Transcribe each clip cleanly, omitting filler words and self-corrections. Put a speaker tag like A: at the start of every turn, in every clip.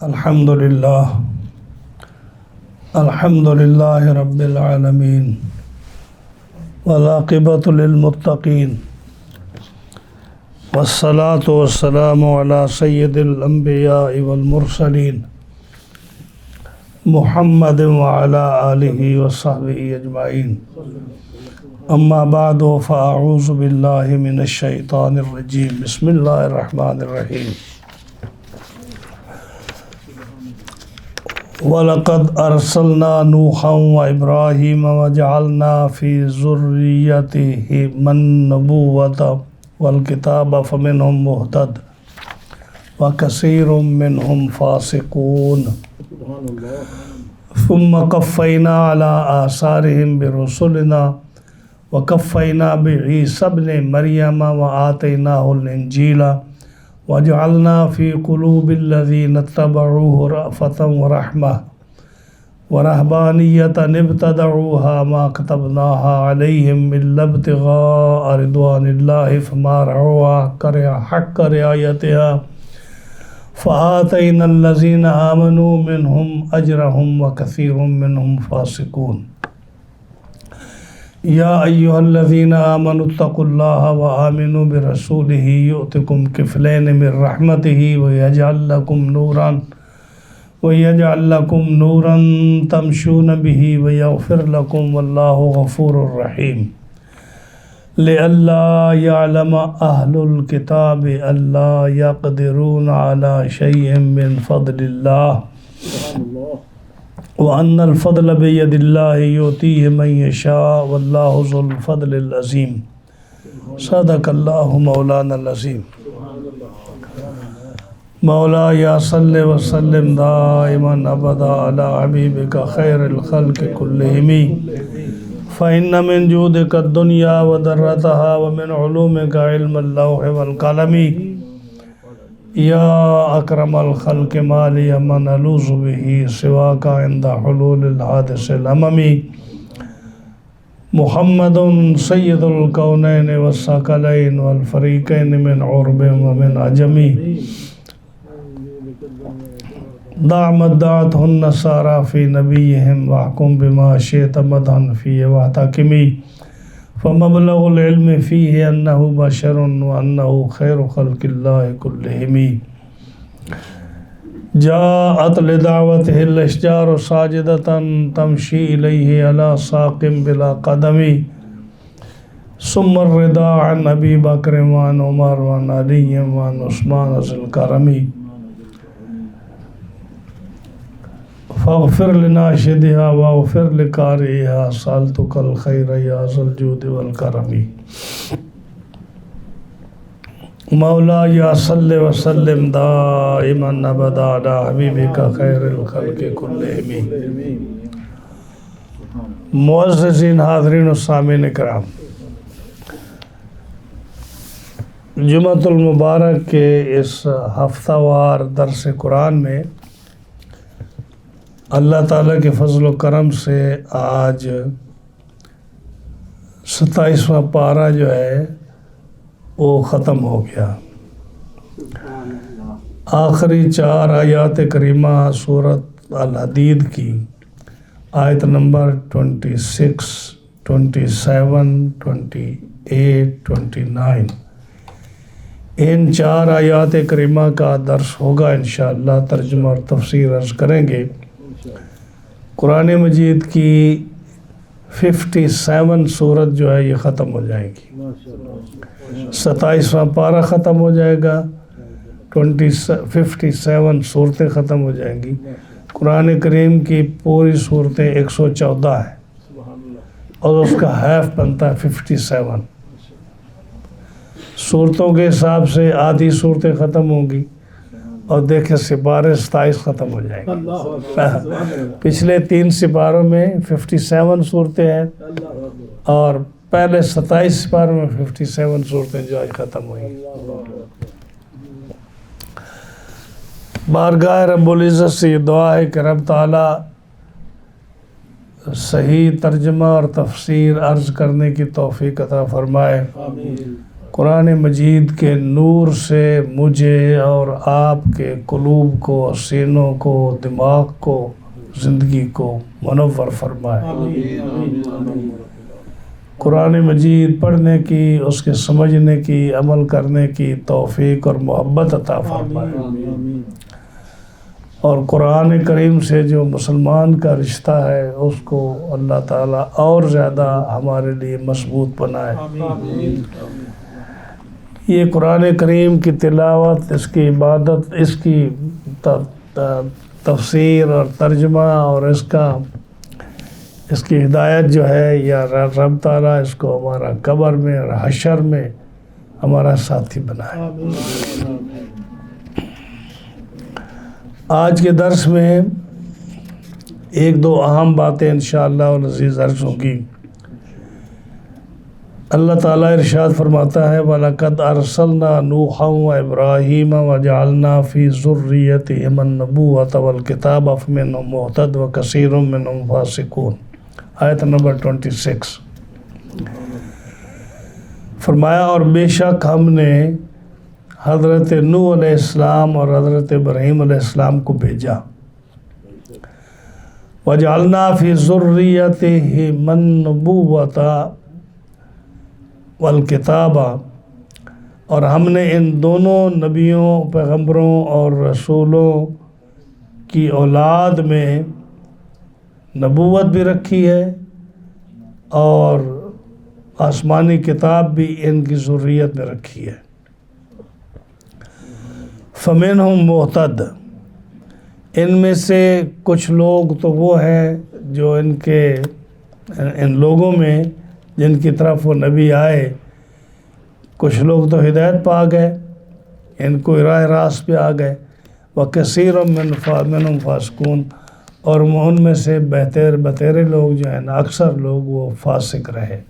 A: الحمدللہ رب العالمین والعاقبۃ للمتقین والصلاة والسلام علی سید الانبیاء والمرسلین محمد وعلی آلہ وصحبہ اجمعین اما بعد فاعوذ باللہ من الشیطان الرجیم بسم اللہ الرحمن الرحیم وَلَقَدْ أَرْسَلْنَا نُوحًا وَإِبْرَاهِيمَ وَجَعَلْنَا فِي ذُرِّيَّتِهِمَا النُّبُوَّةَ وَالْكِتَابَ فَمِنْهُمْ مُهْتَدٌ وَكَثِيرٌ مِّنْهُمْ فَاسِقُونَ ثُمَّ قَفَّيْنَا عَلَىٰ آثَارِهِمْ بِرُسُلِنَا وَكَفَّيْنَا بِعِيسَى ابْنِ مَرْيَمَ وَآتَيْنَاهُ الْإِنْجِيلَ وَجَعَلْنَا فِي قُلُوبِ الَّذِينَ اتَّبَعُوهُ رَأْفَةً وَرَحْمَةً وَرَهْبَانِيَّةً ابْتَدَعُوهَا مَا كَتَبْنَاهَا عَلَيْهِمْ إِلَّا ابْتِغَاءَ رِضْوَانِ اللَّهِ فَمَا رَعَوْهَا حَقَّ رِعَايَتِهَا فَآتَيْنَا الَّذِينَ آمَنُوا مِنْهُمْ أَجْرَهُمْ وَكَثِيرٌ مِّنْهُمْ فَاسِقُونَ یا ایہا الذین آمنوا اتقوا اللہ وآمنوا برسولہ یؤتکم کفلین من رحمتہ ویجعل لکم نورا تمشون بہ ویغفر لکم واللہ غفور رحیم لئلا یعلم اہل الکتاب الا یقدرون علی شیء من فضل اللہ وَأَنَّ الْفَضْلَ بِيَدِ اللَّهِ يُؤْتِيهِ مَن يَشَاءُ وَاللَّهُ ذُو الْفَضْلِ الْعَظِيمِ صدق اللہ مولانا العظیم مولا یا صلی وسلم دائما ابدا علی حبیبک خیر الخلق کلہم فإن من جودک الدنیا وذرتها ومن علومک علم اللوح والقلم یا اکرم الخلق مالی من الوذ به سواک عند حلول الحادث الاممی محمد سید الکونین والثقلین والفریقین من عرب ومن عجمی دعمت دعته النصارى في نبيهم واحكم بما شئت مدحا فيه واحتكمي فمبلغ العلم فيه أنه بشر وأنه خير خلق الله كلهم جاءت لدعوته الأشجار ساجدة تمشي إليه على ساق بلا قدم ثم الرضا عن أبي بكر وعن عمر وعن علي وعن عثمان ذي الكرم فاغفر لناشدها واغفر لقارئها سألتك الخير يا ذا الجود والكرم مولا یا صلی وسلم دائما ابدا علی حبیبک خیر الخلق کلہم معززین حاضرین و سامعین کرام، جمعۃ المبارک کے اس ہفتہ وار درس قرآن میں اللہ تعالیٰ کے فضل و کرم سے آج 27واں پارہ جو ہے وہ ختم ہو گیا۔ آخری 4 آیات کریمہ سورۃ الحدید کی آیت نمبر 26، 27، 28، 29 ان 4 آیات کریمہ کا درس ہوگا انشاءاللہ، ترجمہ اور تفسیر عرض کریں گے۔ قرآن مجید کی 57 سورت جو ہے یہ ختم ہو جائے گی، 27واں پارہ ختم ہو جائے گا، 57 صورتیں ختم ہو جائیں گی۔ قرآن کریم کی پوری صورتیں 114 ہیں اور اس کا ہیف بنتا ہے 57۔ صورتوں کے حساب سے آدھی صورتیں ختم ہوں گی اور دیکھیں سپارے 27 ختم ہو جائیں گے۔ پچھلے 3 سپاروں میں 57 صورتیں ہیں اور پہلے 27 سپاروں میں 57 صورتیں جو آج ختم ہوئی۔ بارگاہ رب العزت سے یہ دعا ہے کہ رب تعالیٰ صحیح ترجمہ اور تفسیر عرض کرنے کی توفیق عطا فرمائے قرآن مجید کے نور سے مجھے اور آپ کے قلوب کو، سینوں کو، دماغ کو، زندگی کو منور فرمائے۔ قرآن مجید پڑھنے کی، اس کے سمجھنے کی، عمل کرنے کی توفیق اور محبت عطا فرمائے، اور قرآن کریم سے جو مسلمان کا رشتہ ہے اس کو اللہ تعالیٰ اور زیادہ ہمارے لیے مضبوط بنائے۔ یہ قرآن کریم کی تلاوت، اس کی عبادت، اس کی تفسیر اور ترجمہ اور اس کی ہدایت جو ہے، یا رب تعالیٰ اس کو ہمارا قبر میں اور حشر میں ہمارا ساتھی بنائے۔ آج کے درس میں ایک دو اہم باتیں انشاءاللہ العزیز عرض ہوگی۔ اللہ تعالیٰ ارشاد فرماتا ہے وَلَقَدْ أَرْسَلْنَا نُوحًا وَإِبْرَاهِيمَ وَجَعَلْنَا فِي ذُرِّيَّتِهِمَا النُّبُوَّةَ وَالْكِتَابَ فَمِنْهُم مُّهْتَدٍ وَكَثِيرٌ مِّنْهُمْ فَاسِقُونَ۔ آیت نمبر 26۔ فرمایا اور بے شک ہم نے حضرت نوح علیہ السلام اور حضرت ابراہیم علیہ السلام کو بھیجا۔ وَجَعَلْنَا فِي ذُرِّيَّتِهِمَا النُّبُوَّةَ والکتاب، اور ہم نے ان دونوں نبیوں، پیغمبروں اور رسولوں کی اولاد میں نبوت بھی رکھی ہے اور آسمانی کتاب بھی ان کی ذریت میں رکھی ہے۔ فَمِنْهُم مُّهْتَدٍ، ان میں سے کچھ لوگ تو وہ ہیں جو ان لوگوں میں جن کی طرف وہ نبی آئے، کچھ لوگ تو ہدایت پا گئے، ان کو راہ راست پہ آ گئے۔ وَكَثِيرٌ مِّنْهُمْ فَاسِقُونَ، اور ان میں سے بتیرے لوگ جو ہیں نا، اکثر لوگ وہ فاسق رہے۔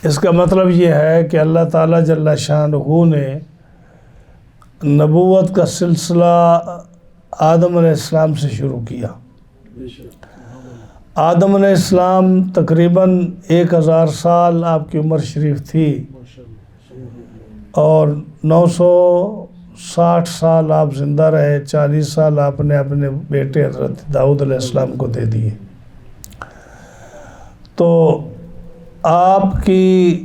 A: اس کا مطلب یہ ہے کہ اللہ تعالیٰ جل شانہ نے نبوت کا سلسلہ آدم علیہ السلام سے شروع کیا۔ آدم علیہ السلام تقریباً 1000 سال آپ کی عمر شریف تھی، اور 960 سال آپ زندہ رہے، 40 سال آپ نے اپنے بیٹے حضرت داؤد علیہ السلام کو دے دیے۔ تو آپ کی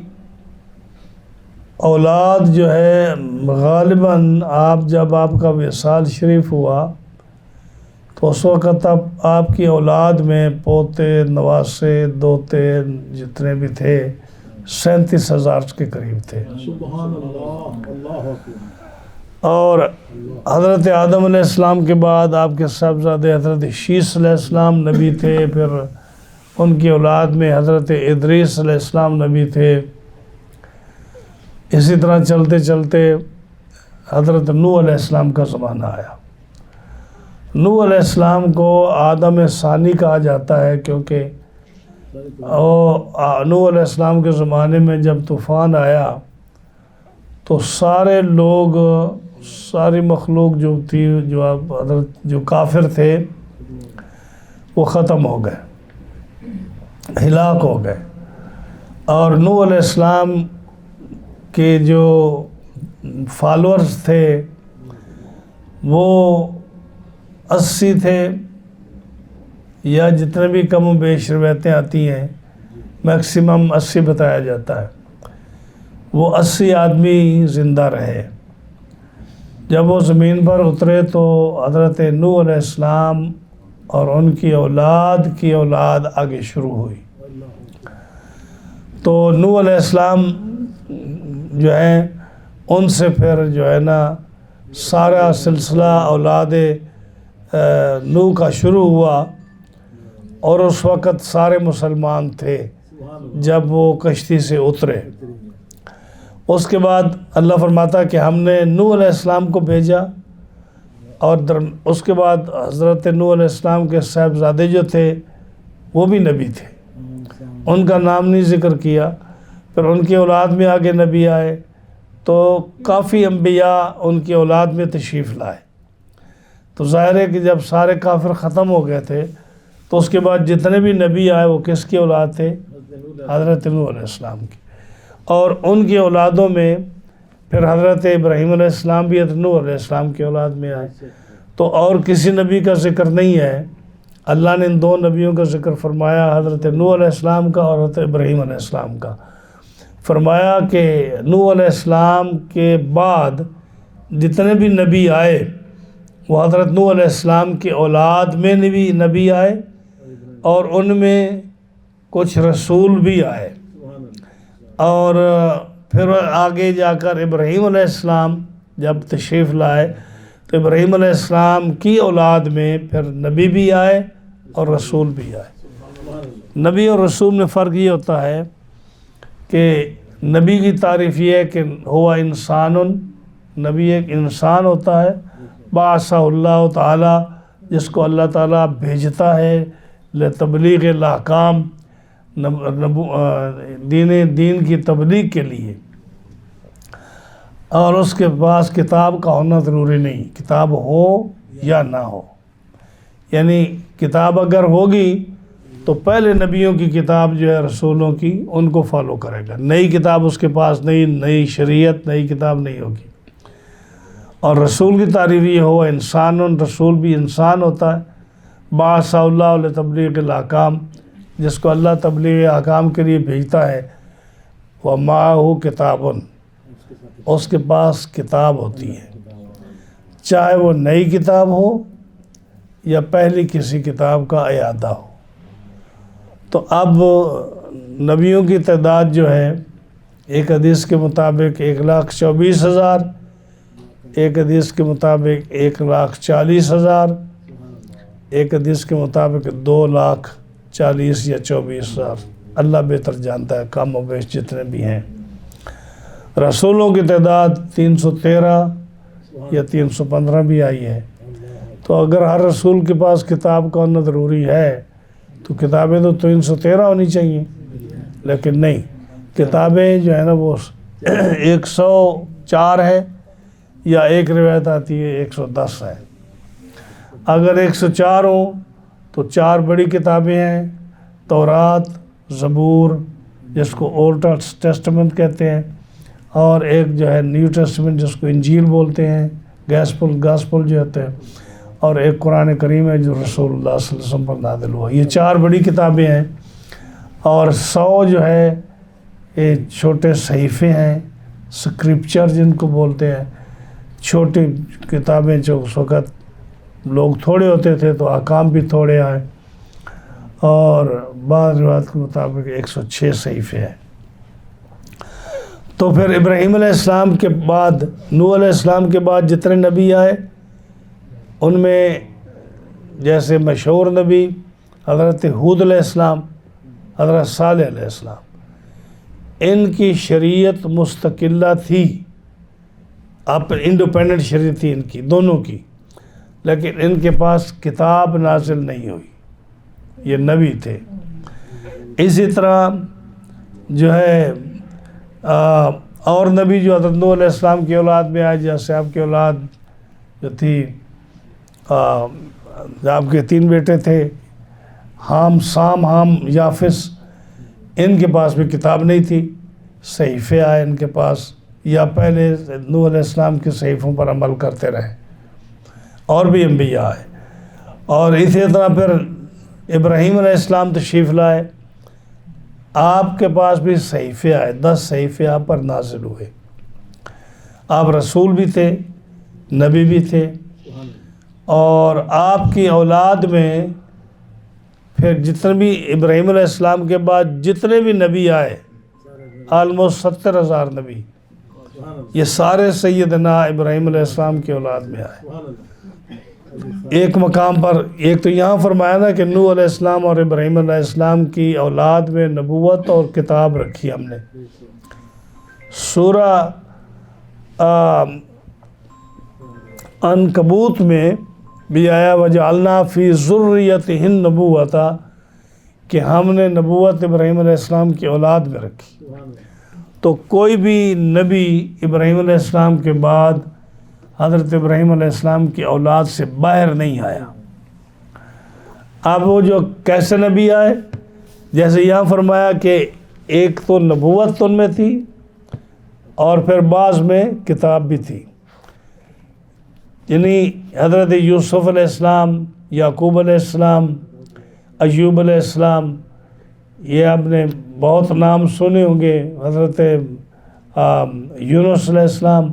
A: اولاد جو ہے غالباً جب آپ کا وصال شریف ہوا تو اس وقت آپ کی اولاد میں پوتے، نواسے، دوتے جتنے بھی تھے 37,000 کے قریب تھے۔
B: سبحان اللہ۔
A: اور حضرت آدم علیہ السلام کے بعد آپ کے صاحبزادے حضرت شیس علیہ السلام نبی تھے، پھر ان کی اولاد میں حضرت ادریس علیہ السلام نبی تھے۔ اسی طرح چلتے چلتے حضرت نوح علیہ السلام کا زمانہ آیا۔ نوح علیہ السلام کو آدم ثانی کہا جاتا ہے، کیونکہ نوح علیہ السلام کے زمانے میں جب طوفان آیا تو سارے لوگ، ساری مخلوق جو تھی، جو کافر تھے، وہ ختم ہو گئے، ہلاک ہو گئے۔ اور نوح علیہ السلام کے جو فالورز تھے وہ 80 تھے، یا جتنے بھی کم و بیش روایتیں آتی ہیں، میکسیمم 80 بتایا جاتا ہے۔ وہ 80 آدمی زندہ رہے۔ جب وہ زمین پر اترے تو حضرت نوح علیہ السلام اور ان کی اولاد کی اولاد آگے شروع ہوئی۔ تو نوح علیہ السلام جو ہیں ان سے پھر جو ہے نا سارا سلسلہ اولاد نوح کا شروع ہوا، اور اس وقت سارے مسلمان تھے جب وہ کشتی سے اترے۔ اس کے بعد اللہ فرماتا کہ ہم نے نوح علیہ السلام کو بھیجا، اور اس کے بعد حضرت نوح علیہ السلام کے صاحبزادے جو تھے وہ بھی نبی تھے، ان کا نام نہیں ذکر کیا۔ پھر ان کی اولاد میں آگے نبی آئے، تو کافی انبیاء ان کی اولاد میں تشریف لائے۔ تو ظاہر ہے کہ جب سارے کافر ختم ہو گئے تھے تو اس کے بعد جتنے بھی نبی آئے وہ کس کی اولاد تھے؟ حضرت نوح علیہ السلام کی۔ اور ان کی اولادوں میں پھر حضرت ابراہیم علیہ السلام بھی حضرت نوح علیہ السلام کی اولاد میں آئے، تو اور کسی نبی کا ذکر نہیں ہے۔ اللہ نے ان دو نبیوں کا ذکر فرمایا، حضرت نوح علیہ السلام کا اور حضرت ابراہیم علیہ السلام کا۔ فرمایا کہ نوح علیہ السلام کے بعد جتنے بھی نبی آئے وہ حضرت نوح علیہ السلام کی اولاد میں بھی نبی آئے، اور ان میں کچھ رسول بھی آئے۔ اور پھر آگے جا کر ابراہیم علیہ السلام جب تشریف لائے تو ابراہیم علیہ السلام کی اولاد میں پھر نبی بھی آئے اور رسول بھی آئے۔ نبی اور رسول میں فرق یہ ہوتا ہے کہ نبی کی تعریف یہ ہے کہ ہوا انسان، نبی ایک انسان ہوتا ہے، بعثہ اللہ تعالیٰ، جس کو اللہ تعالیٰ بھیجتا ہے لتبلیغ الاحکام، دین کی تبلیغ کے لیے، اور اس کے پاس کتاب کا ہونا ضروری نہیں، کتاب ہو یا نہ ہو، یعنی کتاب اگر ہوگی تو پہلے نبیوں کی کتاب جو ہے رسولوں کی ان کو فالو کرے گا، نئی کتاب اس کے پاس نئی شریعت نئی کتاب نہیں ہوگی۔ اور رسول کی تعریف یہ ہو انسان، رسول بھی انسان ہوتا ہے، بعث اللہ لتبلیغ الاحکام، جس کو اللہ تبلیغ احکام کے لیے بھیجتا ہے، وَمَعَهُ کتابٌ، اس کے پاس کتاب ہوتی ہے، چاہے وہ نئی کتاب ہو یا پہلی کسی کتاب کا اعادہ ہو۔ تو اب نبیوں کی تعداد جو ہے ایک حدیث کے مطابق 1,24,000، ایک حدیث کے مطابق 1,40,000، ایک حدیث کے مطابق 2,40,000 یا 24,000، اللہ بہتر جانتا ہے، کم و بیش جتنے بھی ہیں۔ رسولوں کی تعداد 313 یا 315 بھی آئی ہے۔ تو اگر ہر رسول کے پاس کتاب کا ہونا ضروری ہے تو کتابیں تو 313 ہونی چاہیے، لیکن نہیں، کتابیں جو ہے نا وہ 104 ہے، یا ایک روایت آتی ہے 110 ہے۔ اگر 104 ہوں تو 4 بڑی کتابیں ہیں، تورات، زبور جس کو اولڈ ٹیسٹمنٹ کہتے ہیں، اور ایک جو ہے نیو ٹیسٹمنٹ جس کو انجیل بولتے ہیں، گاسپل جو ہوتے ہیں، اور ایک قرآن کریم ہے جو رسول اللہ صلی اللہ علیہ وسلم پر نازل ہوا۔ یہ 4 بڑی کتابیں ہیں، اور 100 جو ہے یہ چھوٹے صحیفے ہیں، سکرپچر جن کو بولتے ہیں، چھوٹی کتابیں جو اس وقت لوگ تھوڑے ہوتے تھے تو احکام بھی تھوڑے آئے، اور بعض روایت کے مطابق 106 صحیفے ہیں۔ تو پھر ابراہیم علیہ السلام کے بعد، نوح علیہ السلام کے بعد جتنے نبی آئے ان میں جیسے مشہور نبی حضرت ہود علیہ السلام، حضرت صالح علیہ السلام، ان کی شریعت مستقلہ تھی، انڈیپینڈنٹ شریعت تھی ان کی دونوں کی، لیکن ان کے پاس کتاب نازل نہیں ہوئی، یہ نبی تھے۔ اسی طرح جو ہے اور نبی جو حضرت نوح علیہ السلام کی اولاد میں آئے، جیسے آپ کی اولاد جو تھی، آپ کے 3 بیٹے تھے، حام، سام، حام، یافس، ان کے پاس بھی کتاب نہیں تھی، صحیفے آئے ان کے پاس، یا پہلے نوح علیہ السلام کے صحیفوں پر عمل کرتے رہے، اور بھی انبیاء آئے۔ اور اسی طرح پھر ابراہیم علیہ السلام تشریف لائے، آپ کے پاس بھی صحیفے آئے، 10 صحیفے آپ پر نازل ہوئے، آپ رسول بھی تھے، نبی بھی تھے، اور آپ کی اولاد میں پھر جتنے بھی ابراہیم علیہ السلام کے بعد جتنے بھی نبی آئے، آلموسٹ 70,000 نبی، یہ سارے سیدنا ابراہیم علیہ السلام کی اولاد میں آئے۔ ایک مقام پر ایک تو یہاں فرمایا نا کہ نوح علیہ السلام اور ابراہیم علیہ السلام کی اولاد میں نبوت اور کتاب رکھی ہم نے۔ سورہ عنکبوت میں بھی آیا وَجَعَلْنَا فِي ذُرِّيَّتِهِ النُّبُوَّةَ، کہ ہم نے نبوت ابراہیم علیہ السلام کی اولاد میں رکھی۔ تو کوئی بھی نبی ابراہیم علیہ السلام کے بعد حضرت ابراہیم علیہ السلام کی اولاد سے باہر نہیں آیا۔ اب وہ جو کیسے نبی آئے، جیسے یہاں فرمایا کہ ایک تو نبوت ان میں تھی اور پھر بعض میں کتاب بھی تھی، یعنی حضرت یوسف علیہ السلام، یعقوب علیہ السلام، ایوب علیہ السلام، یہ آپ نے بہت نام سنے ہوں گے، حضرت یونس علیہ السلام،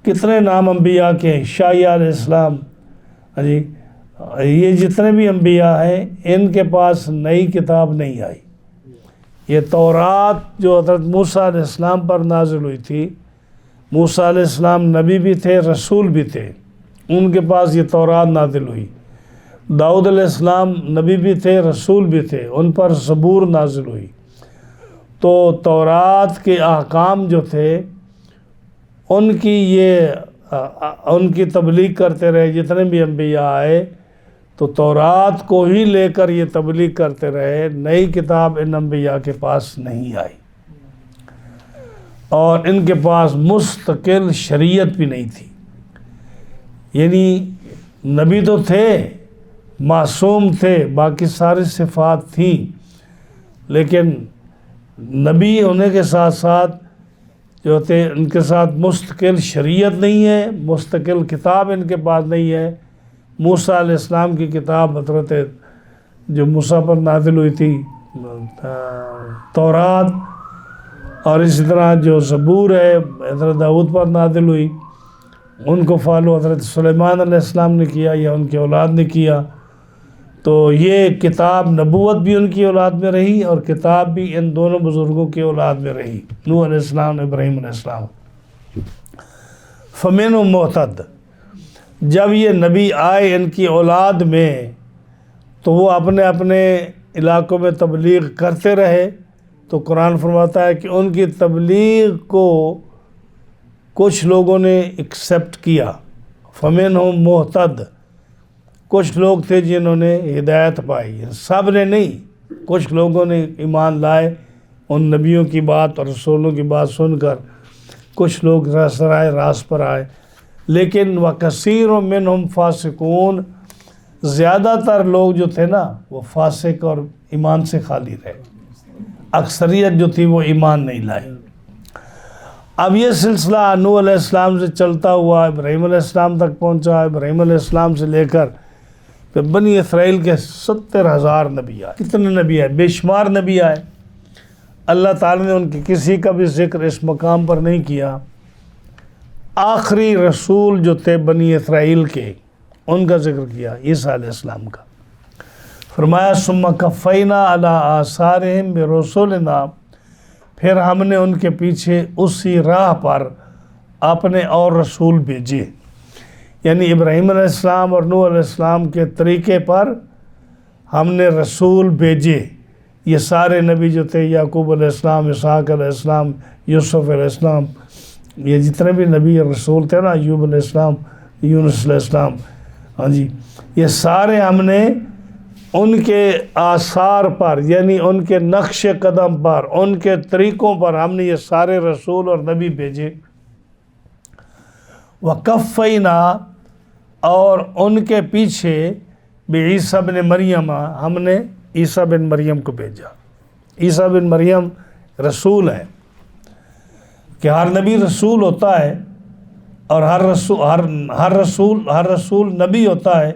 A: کتنے نام انبیاء کے ہیں، شعیہ علیہ السلام، جی یہ جتنے بھی انبیاء ہیں ان کے پاس نئی کتاب نہیں آئی۔ یہ تورات جو حضرت موسیٰ علیہ السلام پر نازل ہوئی تھی، موسیٰ علیہ السلام نبی بھی تھے، رسول بھی تھے، ان کے پاس یہ تورات نازل ہوئی۔ داؤد علیہ السلام نبی بھی تھے، رسول بھی تھے، ان پر زبور نازل ہوئی۔ تو تورات کے احکام جو تھے ان کی تبلیغ کرتے رہے جتنے بھی انبیاء آئے، تو تورات کو ہی لے کر یہ تبلیغ کرتے رہے، نئی کتاب ان انبیاء کے پاس نہیں آئی، اور ان کے پاس مستقل شریعت بھی نہیں تھی۔ یعنی نبی تو تھے، معصوم تھے، باقی ساری صفات تھیں، لیکن نبی ہونے کے ساتھ ساتھ جو تھے ان کے ساتھ مستقل شریعت نہیں ہے، مستقل کتاب ان کے پاس نہیں ہے۔ موسیٰ علیہ السلام کی کتاب حضرت جو موسیٰ پر نازل ہوئی تھی تورات، اور اسی طرح جو زبور ہے حضرت داؤد پر نازل ہوئی، ان کو فالو حضرت سلیمان علیہ السلام نے کیا یا ان کی اولاد نے کیا۔ تو یہ کتاب نبوت بھی ان کی اولاد میں رہی، اور کتاب بھی ان دونوں بزرگوں کی اولاد میں رہی، نوح علیہ السلام، ابراہیم علیہ السلام۔ فَمِنْهُمْ مُهْتَدٌ، جب یہ نبی آئے ان کی اولاد میں تو وہ اپنے اپنے علاقوں میں تبلیغ کرتے رہے، تو قرآن فرماتا ہے کہ ان کی تبلیغ کو کچھ لوگوں نے ایکسیپٹ کیا۔ فَمِنْهُمْ مُهْتَدٌ، کچھ لوگ تھے جنہوں نے ہدایت پائی، سب نے نہیں، کچھ لوگوں نے ایمان لائے ان نبیوں کی بات اور رسولوں کی بات سن کر، کچھ لوگ سرائے راست پر آئے، لیکن وَكَثِيرٌ مِّنْهُمْ فَاسِقُونَ، زیادہ تر لوگ جو تھے نا وہ فاسق اور ایمان سے خالی رہے، اکثریت جو تھی وہ ایمان نہیں لائے۔ اب یہ سلسلہ نوح علیہ السلام سے چلتا ہوا ابراہیم علیہ السلام تک پہنچا، ابراہیم علیہ السلام سے لے کر پھر بنی اسرائیل کے 70,000 نبی آئے۔ کتنے نبی آئے؟ بے شمار نبی آئے۔ اللہ تعالیٰ نے ان کی کسی کا بھی ذکر اس مقام پر نہیں کیا۔ آخری رسول جو تھے بنی اسرائیل کے، ان کا ذکر کیا، عیسیٰ علیہ السلام کا۔ فرمایا ثم کفینا علی آثارہم برسولنا، پھر ہم نے ان کے پیچھے اسی راہ پر اپنے اور رسول بھیجے، یعنی ابراہیم علیہ السلام اور نوح علیہ السلام کے طریقے پر ہم نے رسول بھیجے۔ یہ سارے نبی جو تھے، یعقوب علیہ السلام، اسحاق علیہ السلام، یوسف علیہ السلام، یہ جتنے بھی نبی اور رسول تھے نا، ایوب علیہ السلام، یونس علیہ السلام، ہاں جی، یہ سارے ہم نے ان کے آثار پر، یعنی ان کے نقش قدم پر، ان کے طریقوں پر ہم نے یہ سارے رسول اور نبی بھیجے۔ وَقَفَّيْنَا، اور ان کے پیچھے بعیسیٰ بن مریم، ہم نے عیسیٰ بن مریم کو بھیجا۔ عیسیٰ بن مریم رسول ہے، کہ ہر نبی رسول ہوتا ہے، اور ہر رسول نبی ہوتا ہے،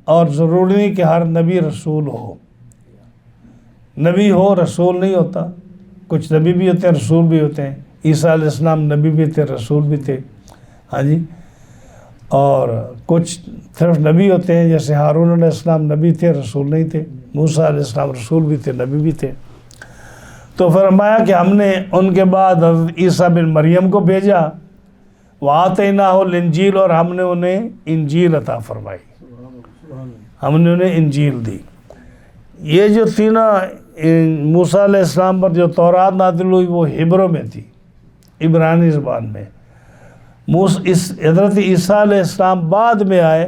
A: اور ضروری نہیں کہ ہر نبی رسول ہو، نبی ہو رسول نہیں ہوتا، کچھ نبی بھی ہوتے ہیں رسول بھی ہوتے ہیں۔ عیسیٰ علیہ السلام نبی بھی تھے، رسول بھی تھے، ہاں جی، اور کچھ صرف نبی ہوتے ہیں، جیسے ہارون علیہ السلام نبی تھے، رسول نہیں تھے، موسیٰ علیہ السلام رسول بھی تھے، نبی بھی تھے۔ تو فرمایا کہ ہم نے ان کے بعد حضرت عیسیٰ بن مریم کو بھیجا، وَآتَيْنَاهُ الْإِنْجِيلَ، اور ہم نے انہیں انجیل عطا فرمائی، ہم نے انہیں انجیل دی۔ یہ جو تھی نا موسیٰ علیہ السلام پر جو تورات نازل ہوئی، وہ ہبرو میں تھی، عبرانی زبان میں۔ حضرت عیسیٰ علیہ السلام بعد میں آئے،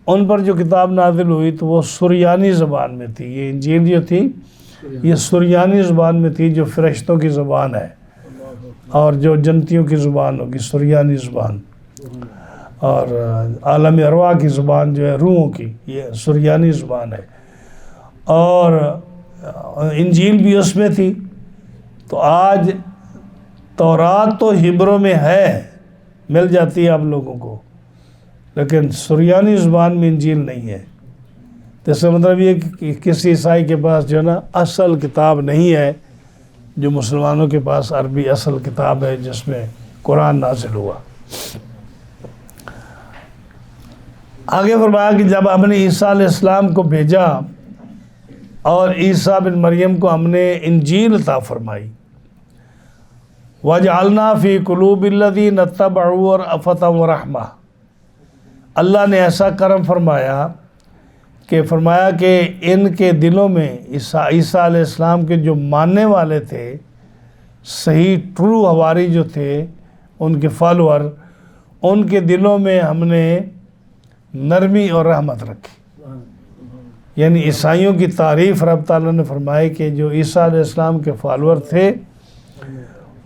A: ان پر جو کتاب نازل ہوئی تو وہ سریانی زبان میں تھی۔ یہ انجیل جو تھی یہ سریانی زبان میں تھی، جو فرشتوں کی زبان ہے، اور جو جنتیوں کی زبان ہوگی سریانی زبان، اور عالم ارواح کی زبان جو ہے روحوں کی، یہ سریانی زبان ہے، اور انجیل بھی اس میں تھی۔ تو آج تورات تو ہبروں میں ہے، مل جاتی ہے آپ لوگوں کو، لیکن سریانی زبان میں انجیل نہیں ہے۔ تو اس کا مطلب یہ کہ کسی عیسائی کے پاس جو ہے نا اصل کتاب نہیں ہے، جو مسلمانوں کے پاس عربی اصل کتاب ہے جس میں قرآن نازل ہوا۔ آگے فرمایا کہ جب ہم نے عیسیٰ علیہ السلام کو بھیجا اور عیسیٰ بن مریم کو ہم نے انجیل عطا فرمائی، وَجَعَلْنَا فِي قُلُوبِ الَّذِينَ اتَّبَعُوا رَأْفَةً وَرَحْمَةً، اللہ نے ایسا کرم فرمایا کہ ان کے دلوں میں عیسیٰ علیہ السلام کے جو ماننے والے تھے، صحیح ٹرو ہواری جو تھے، ان کے فالوور، ان کے دلوں میں ہم نے نرمی اور رحمت رکھی۔ یعنی عیسائیوں کی تعریف رب تعالیٰ نے فرمائی کہ جو عیسیٰ علیہ السلام کے فالوور تھے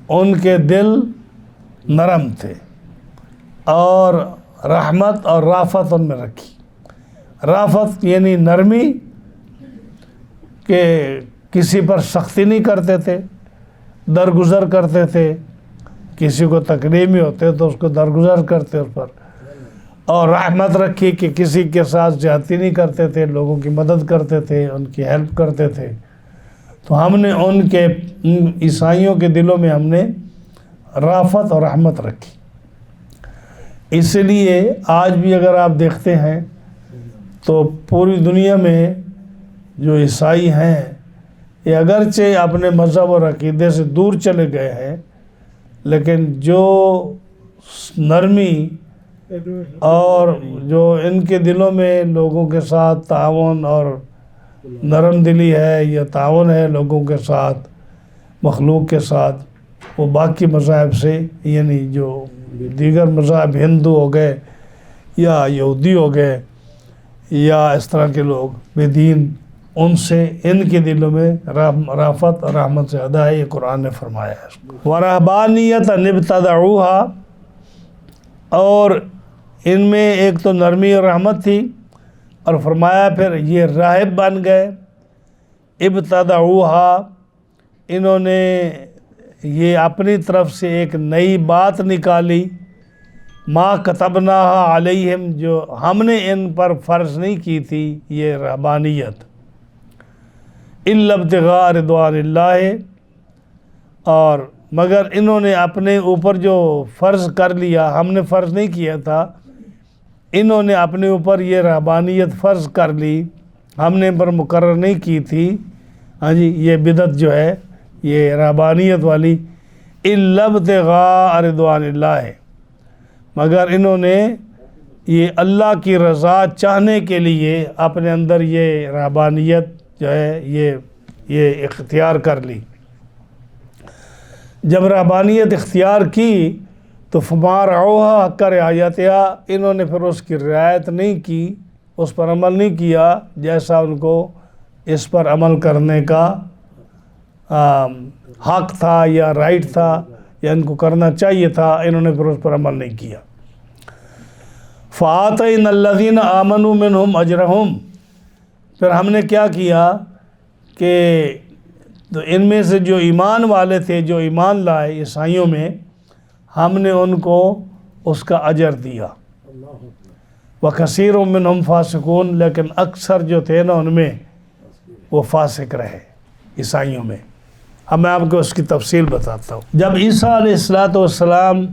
A: ان کے دل نرم تھے اور رحمت اور رافت ان میں رکھی۔ رافت یعنی نرمی، کہ کسی پر سختی نہیں کرتے تھے، درگزر کرتے تھے، کسی کو تکلیف ہوتے تو اس کو درگزر کرتے اس پر، اور رحمت رکھی کہ کسی کے ساتھ زیادتی نہیں کرتے تھے، لوگوں کی مدد کرتے تھے، ان کی ہیلپ کرتے تھے۔ تو ہم نے ان عیسائیوں کے دلوں میں ہم نے رافت اور رحمت رکھی۔ اس لیے آج بھی اگر آپ دیکھتے ہیں تو پوری دنیا میں جو عیسائی ہیں یہ اگرچہ اپنے مذہب اور عقیدے سے دور چلے گئے ہیں، لیکن جو نرمی اور جو ان کے دلوں میں لوگوں کے ساتھ تعاون اور نرم دلی ہے یا تعاون ہے لوگوں کے ساتھ، مخلوق کے ساتھ، وہ باقی مذاہب سے، یعنی جو دیگر مذاہب ہندو ہو گئے یا یہودی ہو گئے یا اس طرح کے لوگ بے دین، ان سے ان کے دلوں میں رافت اور رحمت زیادہ ہے، یہ قرآن نے فرمایا ہے۔ وَرَهْبَانِيَّةً ابْتَدَعُوهَا، اور ان میں ایک تو نرمی اور رحمت تھی، اور فرمایا پھر یہ راہب بن گئے۔ ابتدعوها، انہوں نے یہ اپنی طرف سے ایک نئی بات نکالی، ما كتبناها علیہم، جو ہم نے ان پر فرض نہیں کی تھی، یہ رہبانیت، الا ابتغاء رضوان اللہ، اور مگر انہوں نے اپنے اوپر جو فرض کر لیا، ہم نے فرض نہیں کیا تھا، انہوں نے اپنے اوپر یہ رہبانیت فرض کر لی، ہم نے ان پر مقرر نہیں کی تھی۔ ہاں جی، یہ بدعت جو ہے یہ رہبانیت والی، الا ابتغاء رضوان اللہ ہے، مگر انہوں نے یہ اللہ کی رضا چاہنے کے لیے اپنے اندر یہ رہبانیت جو ہے یہ اختیار کر لی۔ جب رہبانیت اختیار کی تو فما رعوها حق رعایتها، انہوں نے پھر اس کی رعایت نہیں کی، اس پر عمل نہیں کیا جیسا ان کو اس پر عمل کرنے کا حق تھا یا رائٹ تھا یا ان کو کرنا چاہیے تھا، انہوں نے پھر اس پر عمل نہیں کیا۔ فَآتَيْنَا الَّذِينَ آمَنُوا مِنْهُمْ أَجْرَهُمْ، پھر ہم نے کیا کیا کہ تو ان میں سے جو ایمان والے تھے، جو ایمان لائے عیسائیوں میں، ہم نے ان کو اس کا اجر دیا۔ وَكَثِيرٌ مِّنْهُمْ فَاسِقُونَ، لیکن اکثر جو تھے نا ان میں وہ فاسق رہے عیسائیوں میں۔ اب میں آپ کو اس کی تفصیل بتاتا ہوں۔ جب عیسیٰ علیہ السلام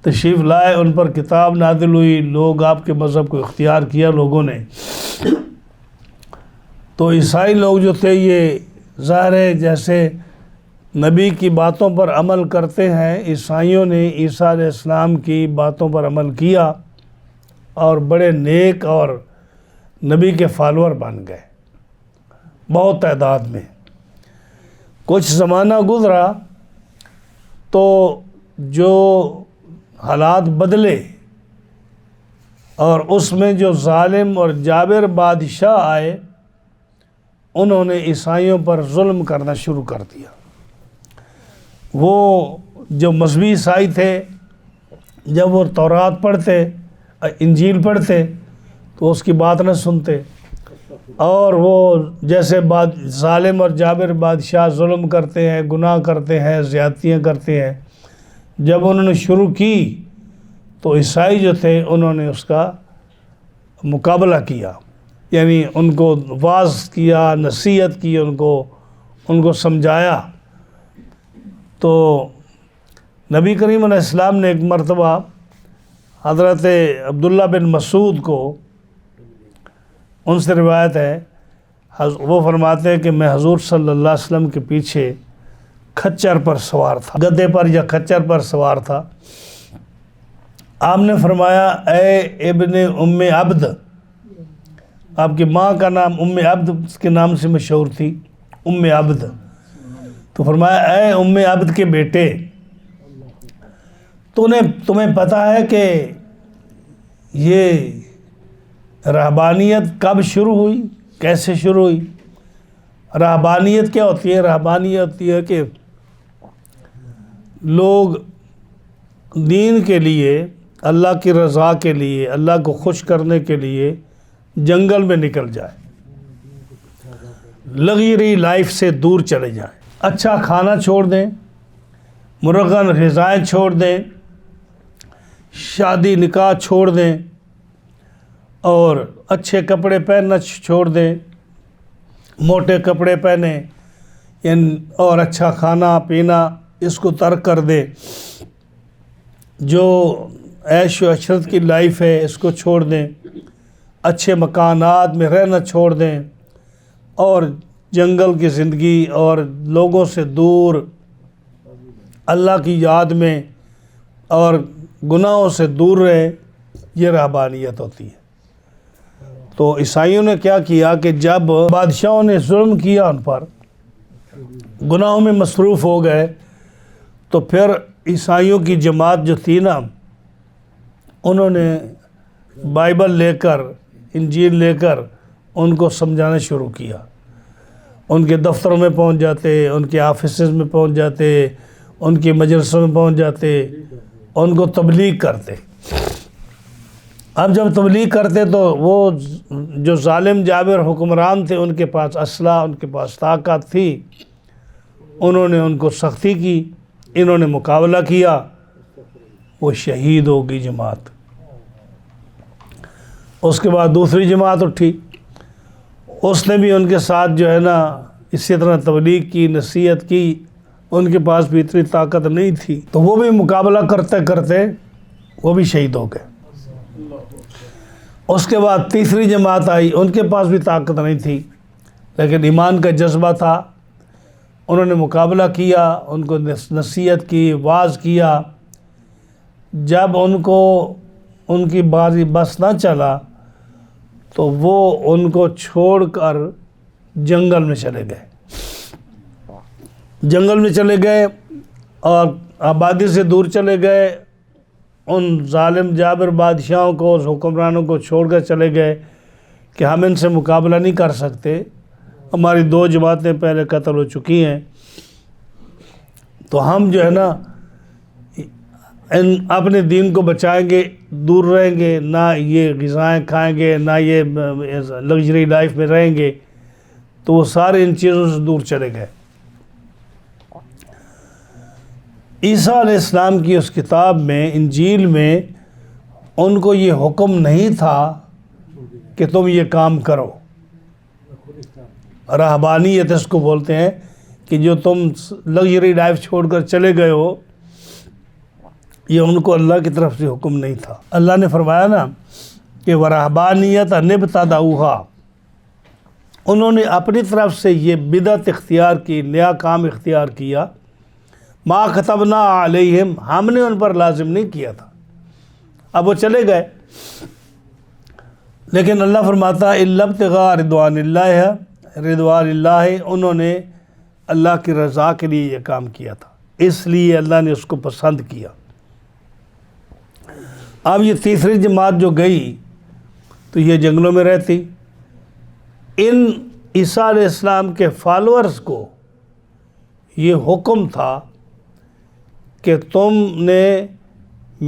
A: تشریف لائے، ان پر کتاب نازل ہوئی، لوگ آپ کے مذہب کو اختیار کیا لوگوں نے، تو عیسائی لوگ جو تھے یہ ظاہر ہے جیسے نبی کی باتوں پر عمل کرتے ہیں، عیسائیوں نے عیسیٰ علیہ السلام کی باتوں پر عمل کیا اور بڑے نیک اور نبی کے فالور بن گئے بہت تعداد میں۔ کچھ زمانہ گزرا تو جو حالات بدلے اور اس میں جو ظالم اور جابر بادشاہ آئے، انہوں نے عیسائیوں پر ظلم کرنا شروع کر دیا۔ وہ جو مذہبی عیسائی تھے، جب وہ تورات پڑھتے، انجیل پڑھتے تو اس کی بات نہ سنتے، اور وہ جیسے ظالم اور جابر بادشاہ ظلم کرتے ہیں، گناہ کرتے ہیں، زیادتیاں کرتے ہیں، جب انہوں نے شروع کی تو عیسائی جو تھے انہوں نے اس کا مقابلہ کیا، یعنی ان کو واعظ کیا، نصیحت کی، ان کو سمجھایا۔ تو نبی کریم علیہ السلام نے ایک مرتبہ حضرت عبداللہ بن مسعود کو، ان سے روایت ہے، وہ فرماتے ہیں کہ میں حضور صلی اللہ علیہ وسلم کے پیچھے کھچر پر سوار تھا، گدھے پر یا کھچر پر سوار تھا۔ آپ نے فرمایا اے ابن ام عبد، آپ کی ماں کا نام ام عبد کے نام سے مشہور تھی، ام عبد، تو فرمایا اے ام عبد کے بیٹے، تمہیں پتہ ہے کہ یہ رہبانیت کب شروع ہوئی، کیسے شروع ہوئی؟ رہبانیت کیا ہوتی ہے؟ رہبانیت ہوتی ہے کہ لوگ دین کے لیے، اللہ کی رضا کے لیے، اللہ کو خوش کرنے کے لیے جنگل میں نکل جائیں، لگژری لائف سے دور چلے جائیں، اچھا کھانا چھوڑ دیں، مرغن غذائیں چھوڑ دیں، شادی نکاح چھوڑ دیں، اور اچھے کپڑے پہننا چھوڑ دیں، موٹے کپڑے پہنیں، اور اچھا کھانا پینا اس کو ترک کر دیں، جو عیش و عشرت کی لائف ہے اس کو چھوڑ دیں، اچھے مکانات میں رہنا چھوڑ دیں، اور جنگل کی زندگی اور لوگوں سے دور، اللہ کی یاد میں اور گناہوں سے دور رہے، یہ رہبانیت ہوتی ہے۔ تو عیسائیوں نے کیا کیا کہ جب بادشاہوں نے ظلم کیا ان پر، گناہوں میں مصروف ہو گئے، تو پھر عیسائیوں کی جماعت جو تھی نا، انہوں نے بائبل لے کر، انجیل لے کر ان کو سمجھانا شروع کیا، ان کے دفتروں میں پہنچ جاتے، ان کے آفیسز میں پہنچ جاتے، ان کے مجلسوں میں پہنچ جاتے، ان کو تبلیغ کرتے۔ اب جب تبلیغ کرتے تو وہ جو ظالم جابر حکمران تھے، ان کے پاس اسلحہ، ان کے پاس طاقت تھی، انہوں نے ان کو سختی کی، انہوں نے مقابلہ کیا، وہ شہید ہو گئی جماعت۔ اس کے بعد دوسری جماعت اٹھی، اس نے بھی ان کے ساتھ جو ہے نا اسی طرح تبلیغ کی، نصیحت کی، ان کے پاس بھی اتنی طاقت نہیں تھی، تو وہ بھی مقابلہ کرتے کرتے وہ بھی شہید ہو گئے۔ اس کے بعد تیسری جماعت آئی، ان کے پاس بھی طاقت نہیں تھی، لیکن ایمان کا جذبہ تھا، انہوں نے مقابلہ کیا، ان کو نصیحت کی، واعظ کیا۔ جب ان کی بازی بس نہ چلا تو وہ ان کو چھوڑ کر جنگل میں چلے گئے، جنگل میں چلے گئے اور آبادی سے دور چلے گئے، ان ظالم جابر بادشاہوں کو، اس حکمرانوں کو چھوڑ کر چلے گئے کہ ہم ان سے مقابلہ نہیں کر سکتے، ہماری 2 جماعتیں پہلے قتل ہو چکی ہیں، تو ہم جو ہے نا اپنے دین کو بچائیں گے، دور رہیں گے، نہ یہ غذائیں کھائیں گے، نہ یہ لگژری لائف میں رہیں گے، تو وہ سارے ان چیزوں سے دور چلے گئے۔ عیسیٰ علیہ السلام کی اس کتاب میں، انجیل میں، ان کو یہ حکم نہیں تھا کہ تم یہ کام کرو۔ رہبانیت اس کو بولتے ہیں کہ جو تم لگژری لائف چھوڑ کر چلے گئے ہو، یہ ان کو اللہ کی طرف سے حکم نہیں تھا۔ اللہ نے فرمایا نا کہ وَرَهْبَانِيَّةً ابْتَدَعُوهَا، انہوں نے اپنی طرف سے یہ بدعت اختیار کی، نیا کام اختیار کیا، مَا كَتَبْنَا عَلَيْهِمْ، ہم نے ان پر لازم نہیں کیا تھا، اب وہ چلے گئے۔ لیکن اللہ فرماتا ہے إِلَّا ابْتِغَاءَ رِضْوَانِ اللَّهِ، انہوں نے اللہ کی رضا کے لیے یہ کام کیا تھا، اس لیے اللہ نے اس کو پسند کیا۔ اب یہ تیسری جماعت جو گئی تو یہ جنگلوں میں رہتی، ان عیسیٰ علیہ السلام کے فالورز کو یہ حکم تھا کہ تم نے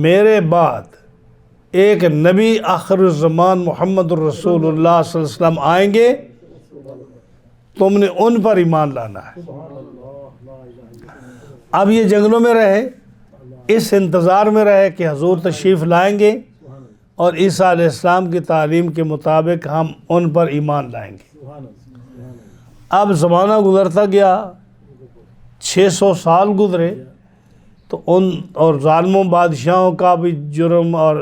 A: میرے بعد ایک نبی آخر الزمان محمد الرسول اللہ صلی اللہ علیہ وسلم آئیں گے، تم نے ان پر ایمان لانا ہے۔ اب یہ جنگلوں میں رہے، اس انتظار میں رہے کہ حضور تشریف لائیں گے اور عیسیٰ علیہ السلام کی تعلیم کے مطابق ہم ان پر ایمان لائیں گے۔ اب زمانہ گزرتا گیا، 600 سال گزرے، تو ان اور ظالموں بادشاہوں کا بھی جرم اور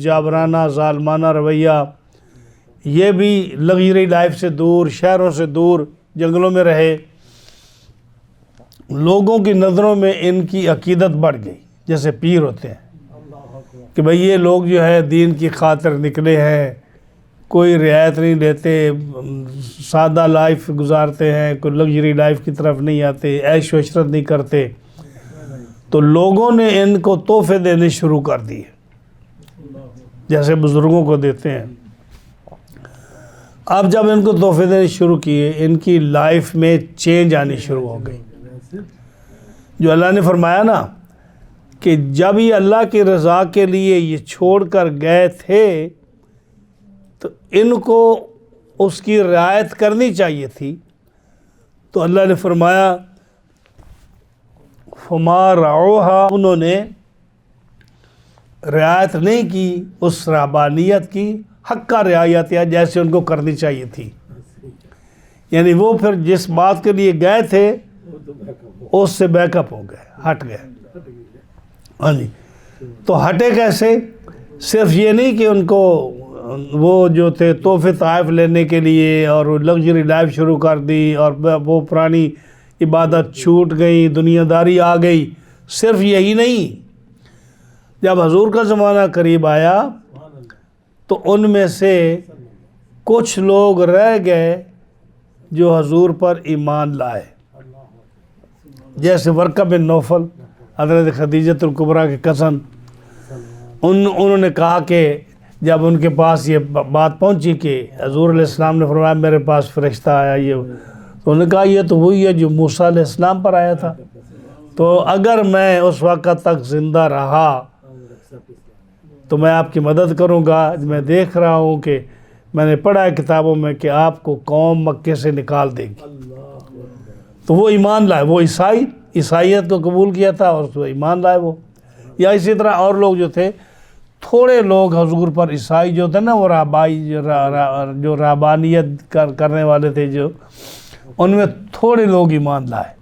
A: جابرانہ ظالمانہ رویہ، یہ بھی لگژری لائف سے دور، شہروں سے دور جنگلوں میں رہے۔ لوگوں کی نظروں میں ان کی عقیدت بڑھ گئی، جیسے پیر ہوتے ہیں کہ بھئی یہ لوگ جو ہے دین کی خاطر نکلے ہیں، کوئی رعایت نہیں لیتے، سادہ لائف گزارتے ہیں، کوئی لگژری لائف کی طرف نہیں آتے، عیش و عشرت نہیں کرتے۔ تو لوگوں نے ان کو تحفے دینے شروع کر دیے، جیسے بزرگوں کو دیتے ہیں۔ اب جب ان کو تحفے دینے شروع کیے، ان کی لائف میں چینج آنی شروع ہو گئی۔ جو اللہ نے فرمایا نا کہ جب یہ اللہ کی رضا کے لیے یہ چھوڑ کر گئے تھے تو ان کو اس کی رعایت کرنی چاہیے تھی، تو اللہ نے فرمایا فما رعوہا، انہوں نے رعایت نہیں کی اس رہبانیت کی، حق کا رعایت یا جیسے ان کو کرنی چاہیے تھی۔ یعنی وہ پھر جس بات کے لیے گئے تھے اس سے بیک اپ ہو گئے، ہٹ گئے۔ ہاں جی، تو ہٹے کیسے؟ صرف یہ نہیں کہ ان کو وہ جو تھے تحفے تحائف لینے کے لیے اور لگژری لائف شروع کر دی اور وہ پرانی عبادت چھوٹ گئی، دنیا داری آ گئی، صرف یہی نہیں، جب حضور کا زمانہ قریب آیا تو ان میں سے کچھ لوگ رہ گئے جو حضور پر ایمان لائے، جیسے ورقہ بن نوفل، حضرت خدیجۃ الکبریٰ کے کزن۔ انہوں نے کہا کہ جب ان کے پاس یہ بات پہنچی کہ حضور علیہ السلام نے فرمایا میرے پاس فرشتہ آیا، یہ تو انہوں نے کہا یہ تو وہی ہے جو موسیٰ علیہ السلام پر آیا تھا، تو اگر میں اس وقت تک زندہ رہا تو میں آپ کی مدد کروں گا۔ میں دیکھ رہا ہوں کہ میں نے پڑھا ہے کتابوں میں کہ آپ کو قوم مکے سے نکال دے گی، تو وہ ایمان لائے، وہ عیسائیت کو قبول کیا تھا اور تو ایمان لائے وہ۔ یا اسی طرح اور لوگ جو تھے، تھوڑے لوگ حضور پر، عیسائی جو تھے نا، وہ جو رہبانیت کرنے والے تھے، جو ان میں تھوڑے لوگ ایمان لائے،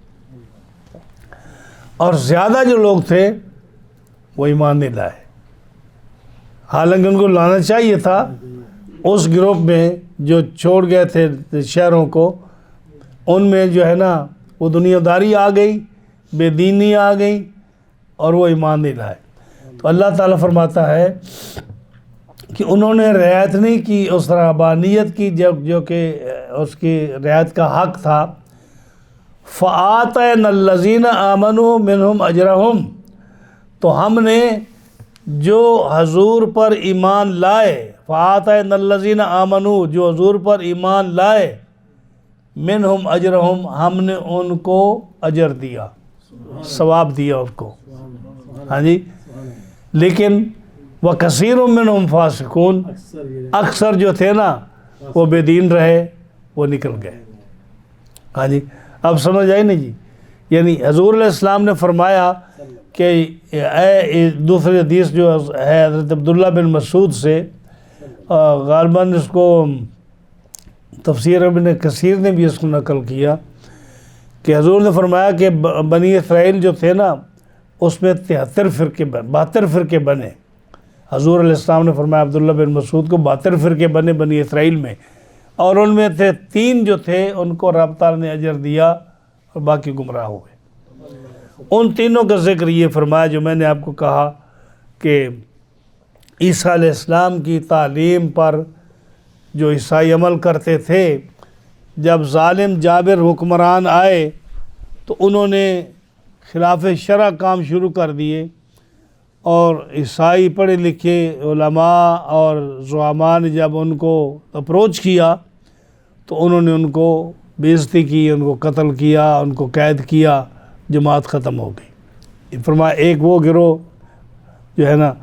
A: اور زیادہ جو لوگ تھے وہ ایمان نہیں لائے، حالانکہ ان کو لانا چاہیے تھا۔ اس گروپ میں جو چھوڑ گئے تھے شہروں کو، ان میں جو ہے نا وہ دنیا داری آ گئی، بے دینی آ گئی، اور وہ ایمان نہیں لائے۔ تو اللہ تعالیٰ فرماتا ہے کہ انہوں نے رعایت نہیں کی اس رہبانیت کی جو کہ اس کی رعایت کا حق تھا۔ فَآتَيْنَا الَّذِينَ آمَنُوا مِنْهُمْ أَجْرَهُمْ، تو ہم نے جو حضور پر ایمان لائے، فَآتَيْنَا الَّذِينَ آمَنُوا، جو حضور پر ایمان لائے، مِنْهُمْ أَجْرَهُمْ، ہم نے ان کو اجر دیا، ثواب دیا ان کو۔ ہاں جی، لیکن وَكَثِيرٌ مِّنْهُمْ فَاسِقُونَ، اکثر جو تھے نا وہ بے دین رہے، وہ نکل گئے۔ ہاں جی، اب سمجھ آئی نا جی؟ یعنی حضور علیہ السلام نے فرمایا کہ دوسری حدیث جو ہے حضرت عبداللہ بن مسعود سے، غالباً اس کو تفسیر ابن کثیر نے بھی اس کو نقل کیا، کہ حضور نے فرمایا کہ بنی اسرائیل جو تھے نا اس میں 72 فرقے بنے۔ حضور علیہ السلام نے فرمایا عبداللہ بن مسعود کو 72 فرقے بنے بنی اسرائیل میں، اور ان میں تھے 3 جو تھے ان کو رب تعالیٰ نے اجر دیا اور باقی گمراہ ہوئے۔ ان تینوں کا ذکر یہ فرمایا جو میں نے آپ کو کہا کہ عیسیٰ علیہ السلام کی تعلیم پر جو عیسائی عمل کرتے تھے، جب ظالم جابر حکمران آئے تو انہوں نے خلاف شرع کام شروع کر دیے، اور عیسائی پڑھے لکھے علماء اور زعماء نے جب ان کو اپروچ کیا تو انہوں نے ان کو بے عزتی کی، ان کو قتل کیا، ان کو قید کیا، جماعت ختم ہو گئی۔ فرمایا ایک وہ گروہ جو ہے نا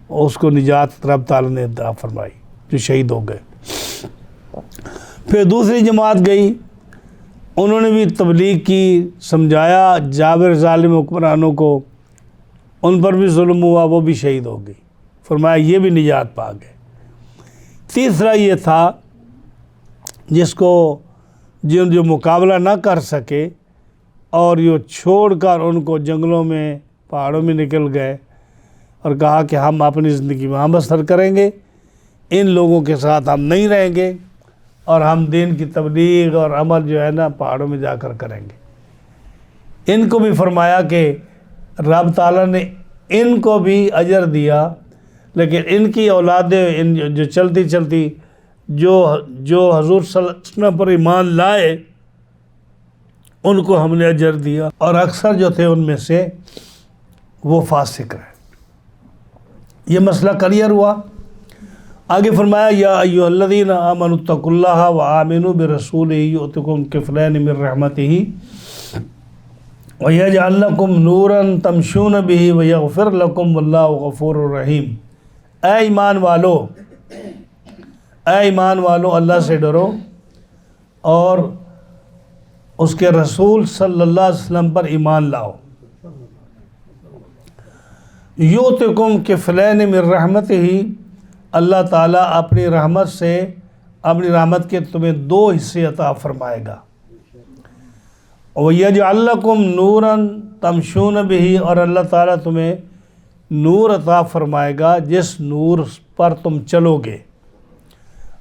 A: اس کو نجات رب تعالیٰ نے عطا فرمائی، جو شہید ہو گئے۔ پھر دوسری جماعت گئی انہوں نے بھی تبلیغ کی، سمجھایا جابر ظالم حکمرانوں کو، ان پر بھی ظلم ہوا، وہ بھی شہید ہو گئی۔ فرمایا یہ بھی نجات پا گئے۔ تیسرا یہ تھا جس کو جو مقابلہ نہ کر سکے اور یہ چھوڑ کر ان کو جنگلوں میں پہاڑوں میں نکل گئے اور کہا کہ ہم اپنی زندگی وہاں بسر کریں گے، ان لوگوں کے ساتھ ہم نہیں رہیں گے اور ہم دین کی تبلیغ اور عمل جو ہے نا پہاڑوں میں جا کر کریں گے۔ ان کو بھی فرمایا کہ رب تعالیٰ نے ان کو بھی اجر دیا، لیکن ان کی اولادیں جو چلتی چلتی جو حضور صلی اللہ علیہ وسلم پر ایمان لائے ان کو ہم نے اجر دیا، اور اکثر جو تھے ان میں سے وہ فاسق رہے۔ یہ مسئلہ کلیئر ہوا۔ آگے فرمایا یا ایھا الذین آمنوا اتقوا اللہ وآمنوا برسولہ یؤتکم کفلین من رحمتہ ویجعل لکم نورا تمشون بہ ویغفر لکم واللہ غفور رحیم۔ اے ایمان والو اللہ سے ڈرو اور اس کے رسول صلی اللہ علیہ وسلم پر ایمان لاؤ۔ یؤتکم کفلین من رحمتہ، اللہ تعالیٰ اپنی رحمت کے تمہیں 2 حصے عطا فرمائے گا۔ وَيَجْعَلْ لَكُمْ نُورًا تَمْشُونَ بِهِ، اور اللہ تعالیٰ تمہیں نور عطا فرمائے گا جس نور پر تم چلو گے،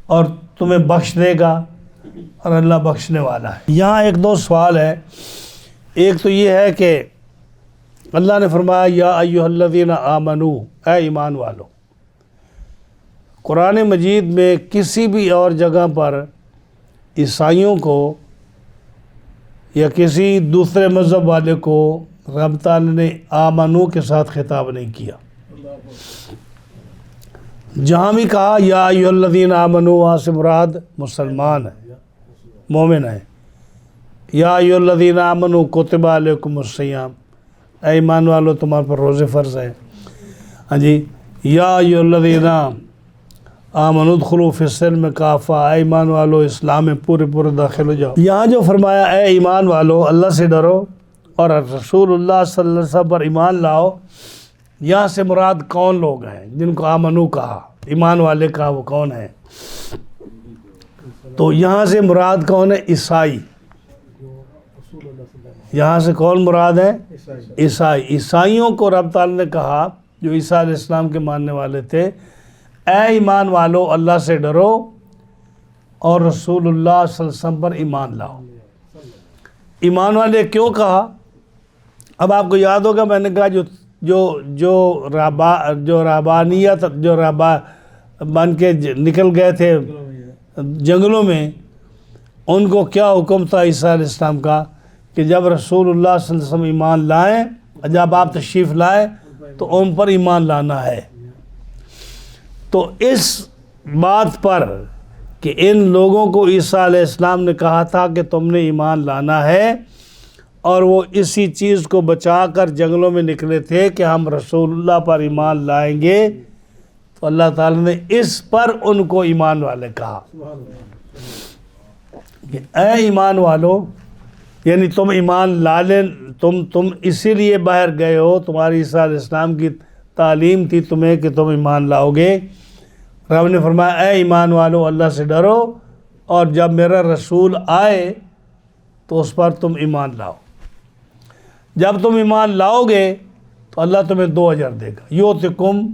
A: اور تمہیں بخش دے گا، اور اللہ بخشنے والا ہے۔ یہاں 1-2 سوال ہے۔ ایک تو یہ ہے کہ اللہ نے فرمایا یا ایھا الذین آمنوا، اے ایمان والو۔ قرآن مجید میں کسی بھی اور جگہ پر عیسائیوں کو یا کسی دوسرے مذہب والے کو رب تعالیٰ نے آمنو کے ساتھ خطاب نہیں کیا۔ جہاں بھی کہا یا ایھا الذین آمنوا، وہاں سے مراد مسلمان ہے، مومن ہے۔ یا ایھا الذین آمنوا کتب علیکم الصیام، اے ایمان والو تمہارے پر روزے فرض ہیں۔ ہاں جی، یا ایھا الذین آمنوا ادخلوا فی السلم کافہ، اے ایمان والو اسلام میں پورے داخل ہو جاؤ۔ یہاں جو فرمایا اے ایمان والو اللہ سے ڈرو اور رسول اللہ صلی اللہ علیہ وسلم پر ایمان لاؤ، یہاں سے مراد کون لوگ ہیں جن کو آمنو کہا، ایمان والے کہا، وہ کون ہیں؟ تو یہاں سے مراد کون ہے؟ عیسائی۔ یہاں سے کون مراد ہے؟ عیسائی۔ عیسائیوں کو رب تعالیٰ نے کہا جو عیسیٰ علیہ السلام کے ماننے والے تھے، اے ایمان والو اللہ سے ڈرو اور رسول اللہ صلی اللہ علیہ وسلم پر ایمان لاؤ۔ ایمان والے کیوں کہا؟ اب آپ کو یاد ہوگا میں نے کہا جو رہبانیت بن کے نکل گئے تھے جنگلوں میں، ان کو کیا حکم تھا عیسیٰ علیہ السلام کا کہ جب رسول اللہ صلی اللہ علیہ وسلم ایمان لائیں، جب آپ تشریف لائیں تو ان پر ایمان لانا ہے۔ تو اس بات پر کہ ان لوگوں کو عیسیٰ علیہ السلام نے کہا تھا کہ تم نے ایمان لانا ہے، اور وہ اسی چیز کو بچا کر جنگلوں میں نکلے تھے کہ ہم رسول اللہ پر ایمان لائیں گے، تو اللہ تعالیٰ نے اس پر ان کو ایمان والے کہا کہ اے ایمان والو، یعنی تم ایمان لا لیں، تم اسی لیے باہر گئے ہو، تمہاری عیسیٰ علیہ السلام کی تعلیم تھی تمہیں کہ تم ایمان لاؤ گے۔ رب نے فرمایا اے ایمان والو اللہ سے ڈرو، اور جب میرا رسول آئے تو اس پر تم ایمان لاؤ۔ جب تم ایمان لاؤ گے تو اللہ تمہیں 2 اجر دے گا۔ یؤتکم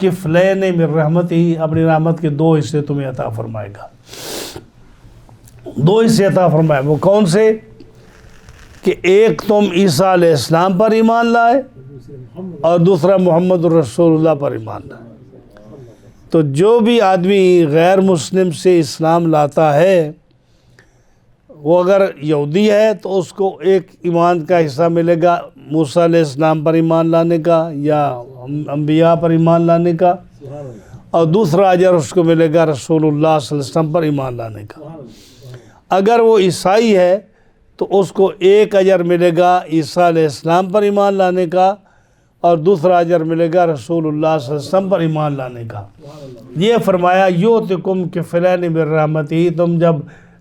A: کفلین من رحمتہ، اپنی رحمت کے 2 حصے تمہیں عطا فرمائے گا۔ 2 حصے عطا فرمائے، وہ کون سے؟ کہ ایک تم عیسیٰ علیہ السلام پر ایمان لائے اور دوسرا محمد رسول اللہ پر ایمان لائے۔ تو جو بھی آدمی غیر مسلم سے اسلام لاتا ہے، وہ اگر یہودی ہے تو اس کو ایک ایمان کا حصہ ملے گا موسیٰ علیہ السلام پر ایمان لانے کا یا انبیاء پر ایمان لانے کا، اور دوسرا اجر اس کو ملے گا رسول اللہ صلی اللہ علیہ وسلم پر ایمان لانے کا۔ اگر وہ عیسائی ہے تو اس کو ایک اجر ملے گا عیسیٰ علیہ السلام پر ایمان لانے کا، اور دوسرا اجر ملے گا رسول اللہ صلی اللہ علیہ وسلم پر ایمان لانے کا۔ یہ فرمایا یؤتکم کفلین من رحمتہ، تم جب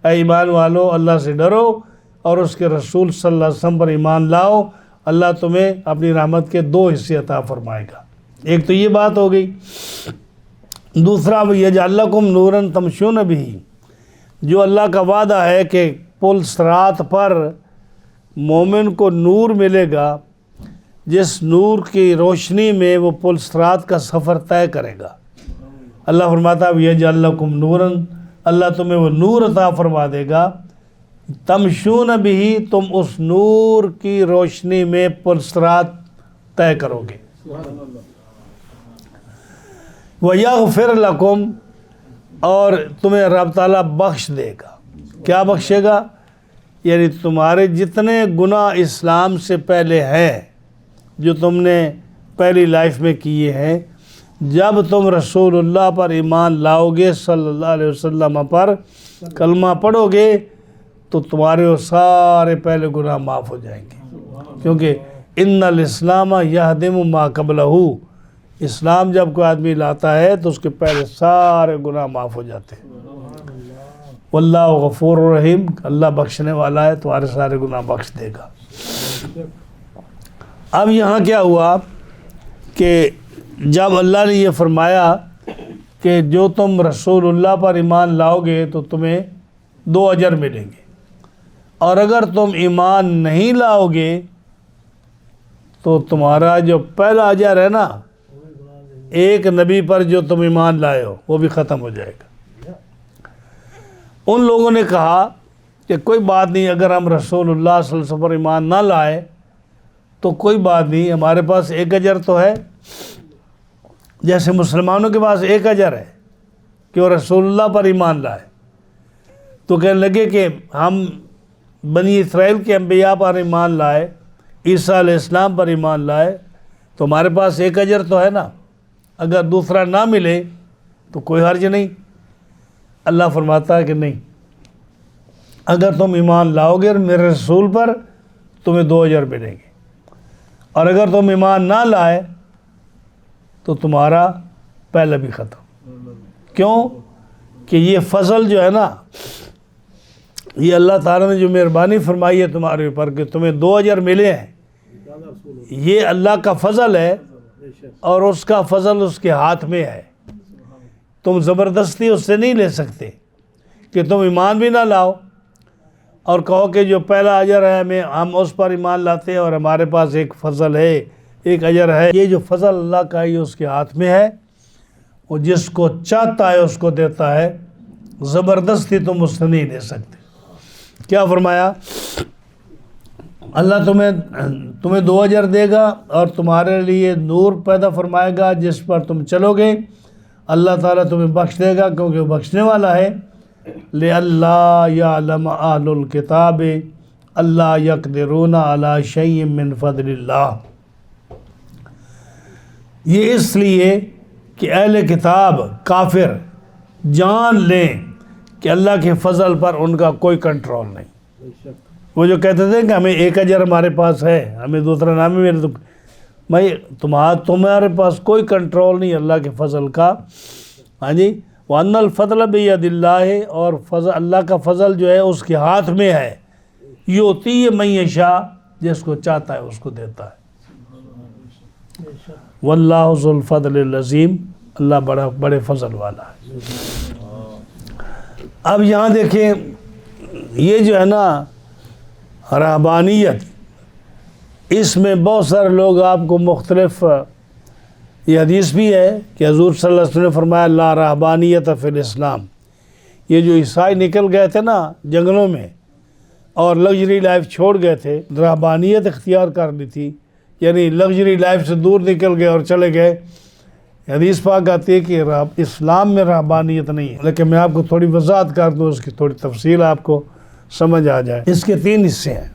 A: اے ایمان والو اللہ سے ڈرو اور اس کے رسول صلی اللہ علیہ وسلم پر ایمان لاؤ، اللہ تمہیں اپنی رحمت کے 2 حصے عطا فرمائے گا۔ ایک تو یہ بات ہو گئی۔ دوسرا یجعل لکم نورا تمشون بہ، جو اللہ کا وعدہ ہے کہ پل صراط پر مومن کو نور ملے گا، جس نور کی روشنی میں وہ پل صراط کا سفر طے کرے گا۔ اللہ فرماتا ہے یجعل لکم نورا، اللہ تمہیں وہ نور عطا فرما دے گا، تمشون بہ، تم اس نور کی روشنی میں پل صراط طے کرو گے۔ وَيَغْفِرْ لَكُمْ، اور تمہیں رب تعالیٰ بخش دے گا۔ کیا بخشے گا؟ یعنی تمہارے جتنے گناہ اسلام سے پہلے ہیں، جو تم نے پہلی لائف میں کیے ہیں، جب تم رسول اللہ پر ایمان لاؤ گے، صلی اللہ علیہ وسلم پر کلمہ پڑھو گے، تو تمہارے وہ سارے پہلے گناہ معاف ہو جائیں گے، کیونکہ ان الاسلام یہدم ما قبلہ، اسلام جب کوئی آدمی لاتا ہے تو اس کے پہلے سارے گناہ معاف ہو جاتے ہیں۔ واللہ غفور الرحیم، اللہ بخشنے والا ہے، تمہارے سارے گناہ بخش دے گا۔ اب یہاں کیا ہوا کہ جب اللہ نے یہ فرمایا کہ جو تم رسول اللہ پر ایمان لاؤ گے تو تمہیں 2 اجر ملیں گے، اور اگر تم ایمان نہیں لاؤ گے تو تمہارا جو پہلا اجر ہے نا، ایک نبی پر جو تم ایمان لائے ہو، وہ بھی ختم ہو جائے گا۔ ان لوگوں نے کہا کہ کوئی بات نہیں، اگر ہم رسول اللہ صلی اللہ علیہ وسلم پر ایمان نہ لائے تو کوئی بات نہیں، ہمارے پاس 1 اجر تو ہے، جیسے مسلمانوں کے پاس 1 اجر ہے کہ وہ رسول اللہ پر ایمان لائے۔ تو کہنے لگے کہ ہم بنی اسرائیل کے انبیاء پر ایمان لائے، عیسیٰ علیہ السلام پر ایمان لائے، تو ہمارے پاس 1 اجر تو ہے نا، اگر دوسرا نہ ملے تو کوئی حرج نہیں۔ اللہ فرماتا ہے کہ نہیں، اگر تم ایمان لاؤ گے میرے رسول پر تمہیں 2 اجر ملیں گے، اور اگر تم ایمان نہ لائے تو تمہارا پہلا بھی ختم۔ کیوں کہ یہ فضل جو ہے نا، یہ اللہ تعالیٰ نے جو مہربانی فرمائی ہے تمہارے اوپر کہ تمہیں 2 اجر ملے ہیں، یہ اللہ کا فضل ہے، اور اس کا فضل اس کے ہاتھ میں ہے۔ تم زبردستی اس سے نہیں لے سکتے کہ تم ایمان بھی نہ لاؤ اور کہو کہ جو پہلا اجر ہے ہم اس پر ایمان لاتے ہیں اور ہمارے پاس ایک فضل ہے، ایک اجر ہے۔ یہ جو فضل اللہ کا یہ اس کے ہاتھ میں ہے، وہ جس کو چاہتا ہے اس کو دیتا ہے، زبردستی تم اس سے نہیں لے سکتے۔ کیا فرمایا؟ اللہ تمہیں 2 اجر دے گا، اور تمہارے لیے نور پیدا فرمائے گا جس پر تم چلو گے۔ اللہ تعالیٰ تمہیں بخش دے گا کیونکہ وہ بخشنے والا ہے۔ لِأَلَّا يَعْلَمَ أَهْلُ الْكِتَابِ أَلَّا يَقْدِرُونَ عَلَى شَيْءٍ مِّن فَضْلِ اللَّهِ، یہ اس لیے کہ اہل کتاب کافر جان لیں کہ اللہ کے فضل پر ان کا کوئی کنٹرول نہیں۔ وہ جو کہتے تھے کہ ہمیں 1 اجر ہمارے پاس ہے، ہمیں دوسرا نام ہی میرے، بھائی تمہارے پاس کوئی کنٹرول نہیں اللہ کے فضل کا۔ ہاں جی، وَأَنَّ الْفَضْلَ بِيَدِ اللَّهِ، اور فضل اللہ کا فضل جو ہے اس کے ہاتھ میں ہے، یُؤْتِیہِ مَن یشاء، جس کو چاہتا ہے اس کو دیتا ہے۔ وَاللَّهُ ذُو الْفَضْلِ الْعَظِيمِ، اللہ بڑے فضل والا ہے۔ اب یہاں دیکھیں، یہ جو ہے نا رہبانیت، اس میں بہت سارے لوگ آپ کو مختلف، یہ حدیث بھی ہے کہ حضور صلی اللہ علیہ وسلم نے فرمایا لا رہبانیت فی الاسلام۔ یہ جو عیسائی نکل گئے تھے نا جنگلوں میں اور لگژری لائف چھوڑ گئے تھے، رہبانیت اختیار کر لی تھی، یعنی لگژری لائف سے دور نکل گئے اور چلے گئے۔ حدیث پاک آتی ہے کہ اسلام میں رہبانیت نہیں ہے، لیکن میں آپ کو تھوڑی وضاحت کر دوں، اس کی تھوڑی تفصیل آپ کو سمجھ آ جائے۔ اس کے 3 حصے ہیں۔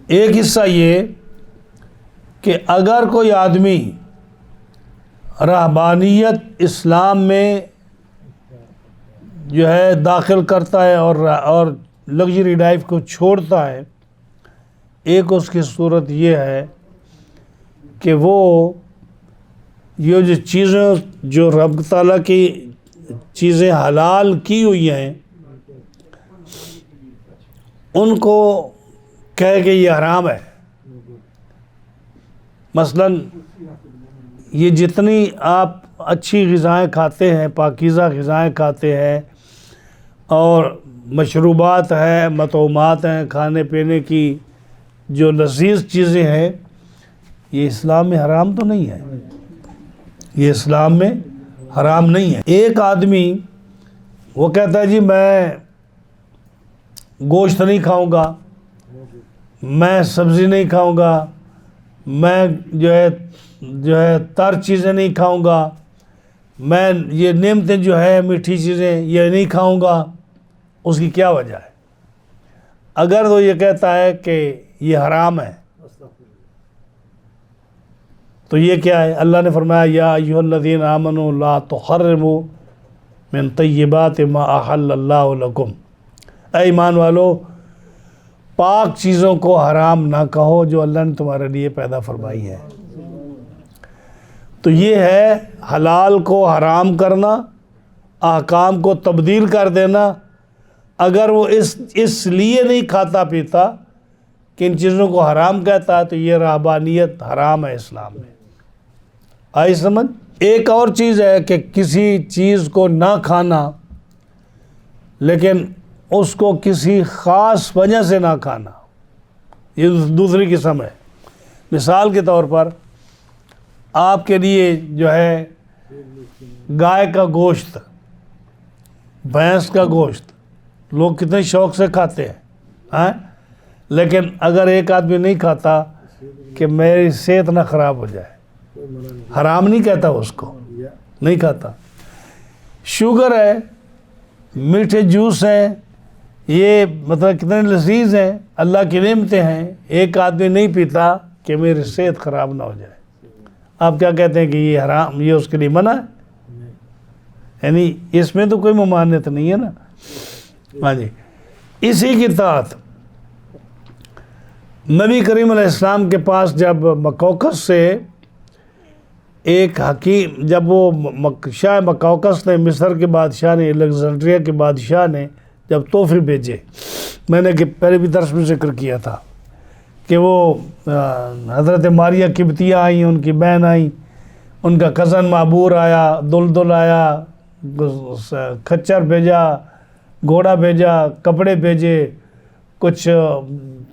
A: ایک حصہ یہ کہ اگر کوئی آدمی رہبانیت اسلام میں جو ہے داخل کرتا ہے اور لگژری لائف کو چھوڑتا ہے، ایک اس کی صورت یہ ہے کہ وہ یہ جو چیزیں جو رب تعالیٰ کی چیزیں حلال کی ہوئی ہیں ان کو کہے کہ یہ حرام ہے. مثلا یہ جتنی آپ اچھی غذائیں کھاتے ہیں، پاکیزہ غذائیں کھاتے ہیں، اور مشروبات ہیں، مطعومات ہیں، کھانے پینے کی جو لذیذ چیزیں ہیں، یہ اسلام میں حرام تو نہیں ہے. یہ اسلام میں حرام نہیں ہے. ایک آدمی وہ کہتا ہے جی میں گوشت نہیں کھاؤں گا، میں سبزی نہیں کھاؤں گا، میں جو ہے تر چیزیں نہیں کھاؤں گا، میں یہ نعمتیں جو ہے میٹھی چیزیں یہ نہیں کھاؤں گا. اس کی کیا وجہ ہے؟ اگر وہ یہ کہتا ہے کہ یہ حرام ہے تو یہ کیا ہے؟ اللہ نے فرمایا یا ایھا الذین آمنوا لا تحرموا من طیبات ما احل اللہ لکم. اے ایمان والو، پاک چیزوں کو حرام نہ کہو جو اللہ نے تمہارے لیے پیدا فرمائی ہے. تو یہ ہے حلال کو حرام کرنا، احکام کو تبدیل کر دینا. اگر وہ اس لیے نہیں کھاتا پیتا کہ ان چیزوں کو حرام کہتا ہے تو یہ رہبانیت حرام ہے اسلام میں. آئی سمجھ؟ ایک اور چیز ہے کہ کسی چیز کو نہ کھانا لیکن اس کو کسی خاص وجہ سے نہ کھانا، یہ دوسری قسم ہے. مثال کے طور پر آپ کے لیے جو ہے گائے کا گوشت، بھینس کا گوشت لوگ کتنے شوق سے کھاتے ہیں، لیکن اگر ایک آدمی نہیں کھاتا کہ میری صحت نہ خراب ہو جائے، حرام نہیں کہتا اس کو، نہیں کھاتا. شوگر ہے، میٹھے جوس ہیں، یہ مطلب کتنے لذیذ ہیں، اللہ کی نعمتیں ہیں، ایک آدمی نہیں پیتا کہ میری صحت خراب نہ ہو جائے. آپ کیا کہتے ہیں کہ یہ حرام، یہ اس کے لیے منع ہے؟ یعنی اس میں تو کوئی ممانعت نہیں ہے نا. ہاں جی. اسی کی طرح نبی کریم علیہ السلام کے پاس جب مکوکس سے ایک حکیم، جب وہ شاہ مکوکس نے، مصر کے بادشاہ نے، الیگزینڈریا کے بادشاہ نے جب تحفے بھیجے، میں نے کہ پہلے بھی درس میں ذکر کیا تھا کہ وہ حضرت ماریہ قبطیہ آئیں، ان کی بہن آئیں، ان کا کزن معبور آیا، دلدل آیا، کھچر بھیجا، گھوڑا بھیجا، کپڑے بھیجے، کچھ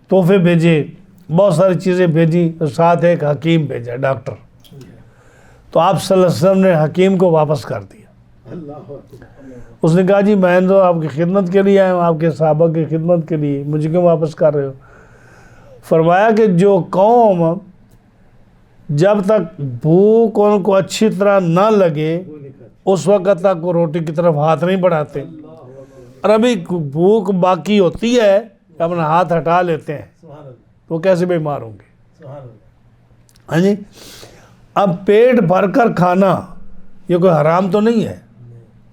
A: تحفے بھیجے، بہت ساری چیزیں بھیجی، اور ساتھ ایک حکیم بھیجا، ڈاکٹر. تو آپ صلی اللہ علیہ وسلم نے حکیم کو واپس کر دیا. اس نے کہا جی میں تو آپ کی خدمت کے لیے آیا ہوں، آپ کے صحابہ کی خدمت کے لیے، مجھے کیوں واپس کر رہے ہو؟ فرمایا کہ جو قوم جب تک بھوک ان کو اچھی طرح نہ لگے اس وقت تک وہ روٹی کی طرف ہاتھ نہیں بڑھاتے، اور ابھی بھوک باقی ہوتی ہے اپنا ہاتھ ہٹا لیتے ہیں، تو کیسے بیمار ہوں گے؟ ہاں جی. اب پیٹ بھر کر کھانا یہ کوئی حرام تو نہیں ہے،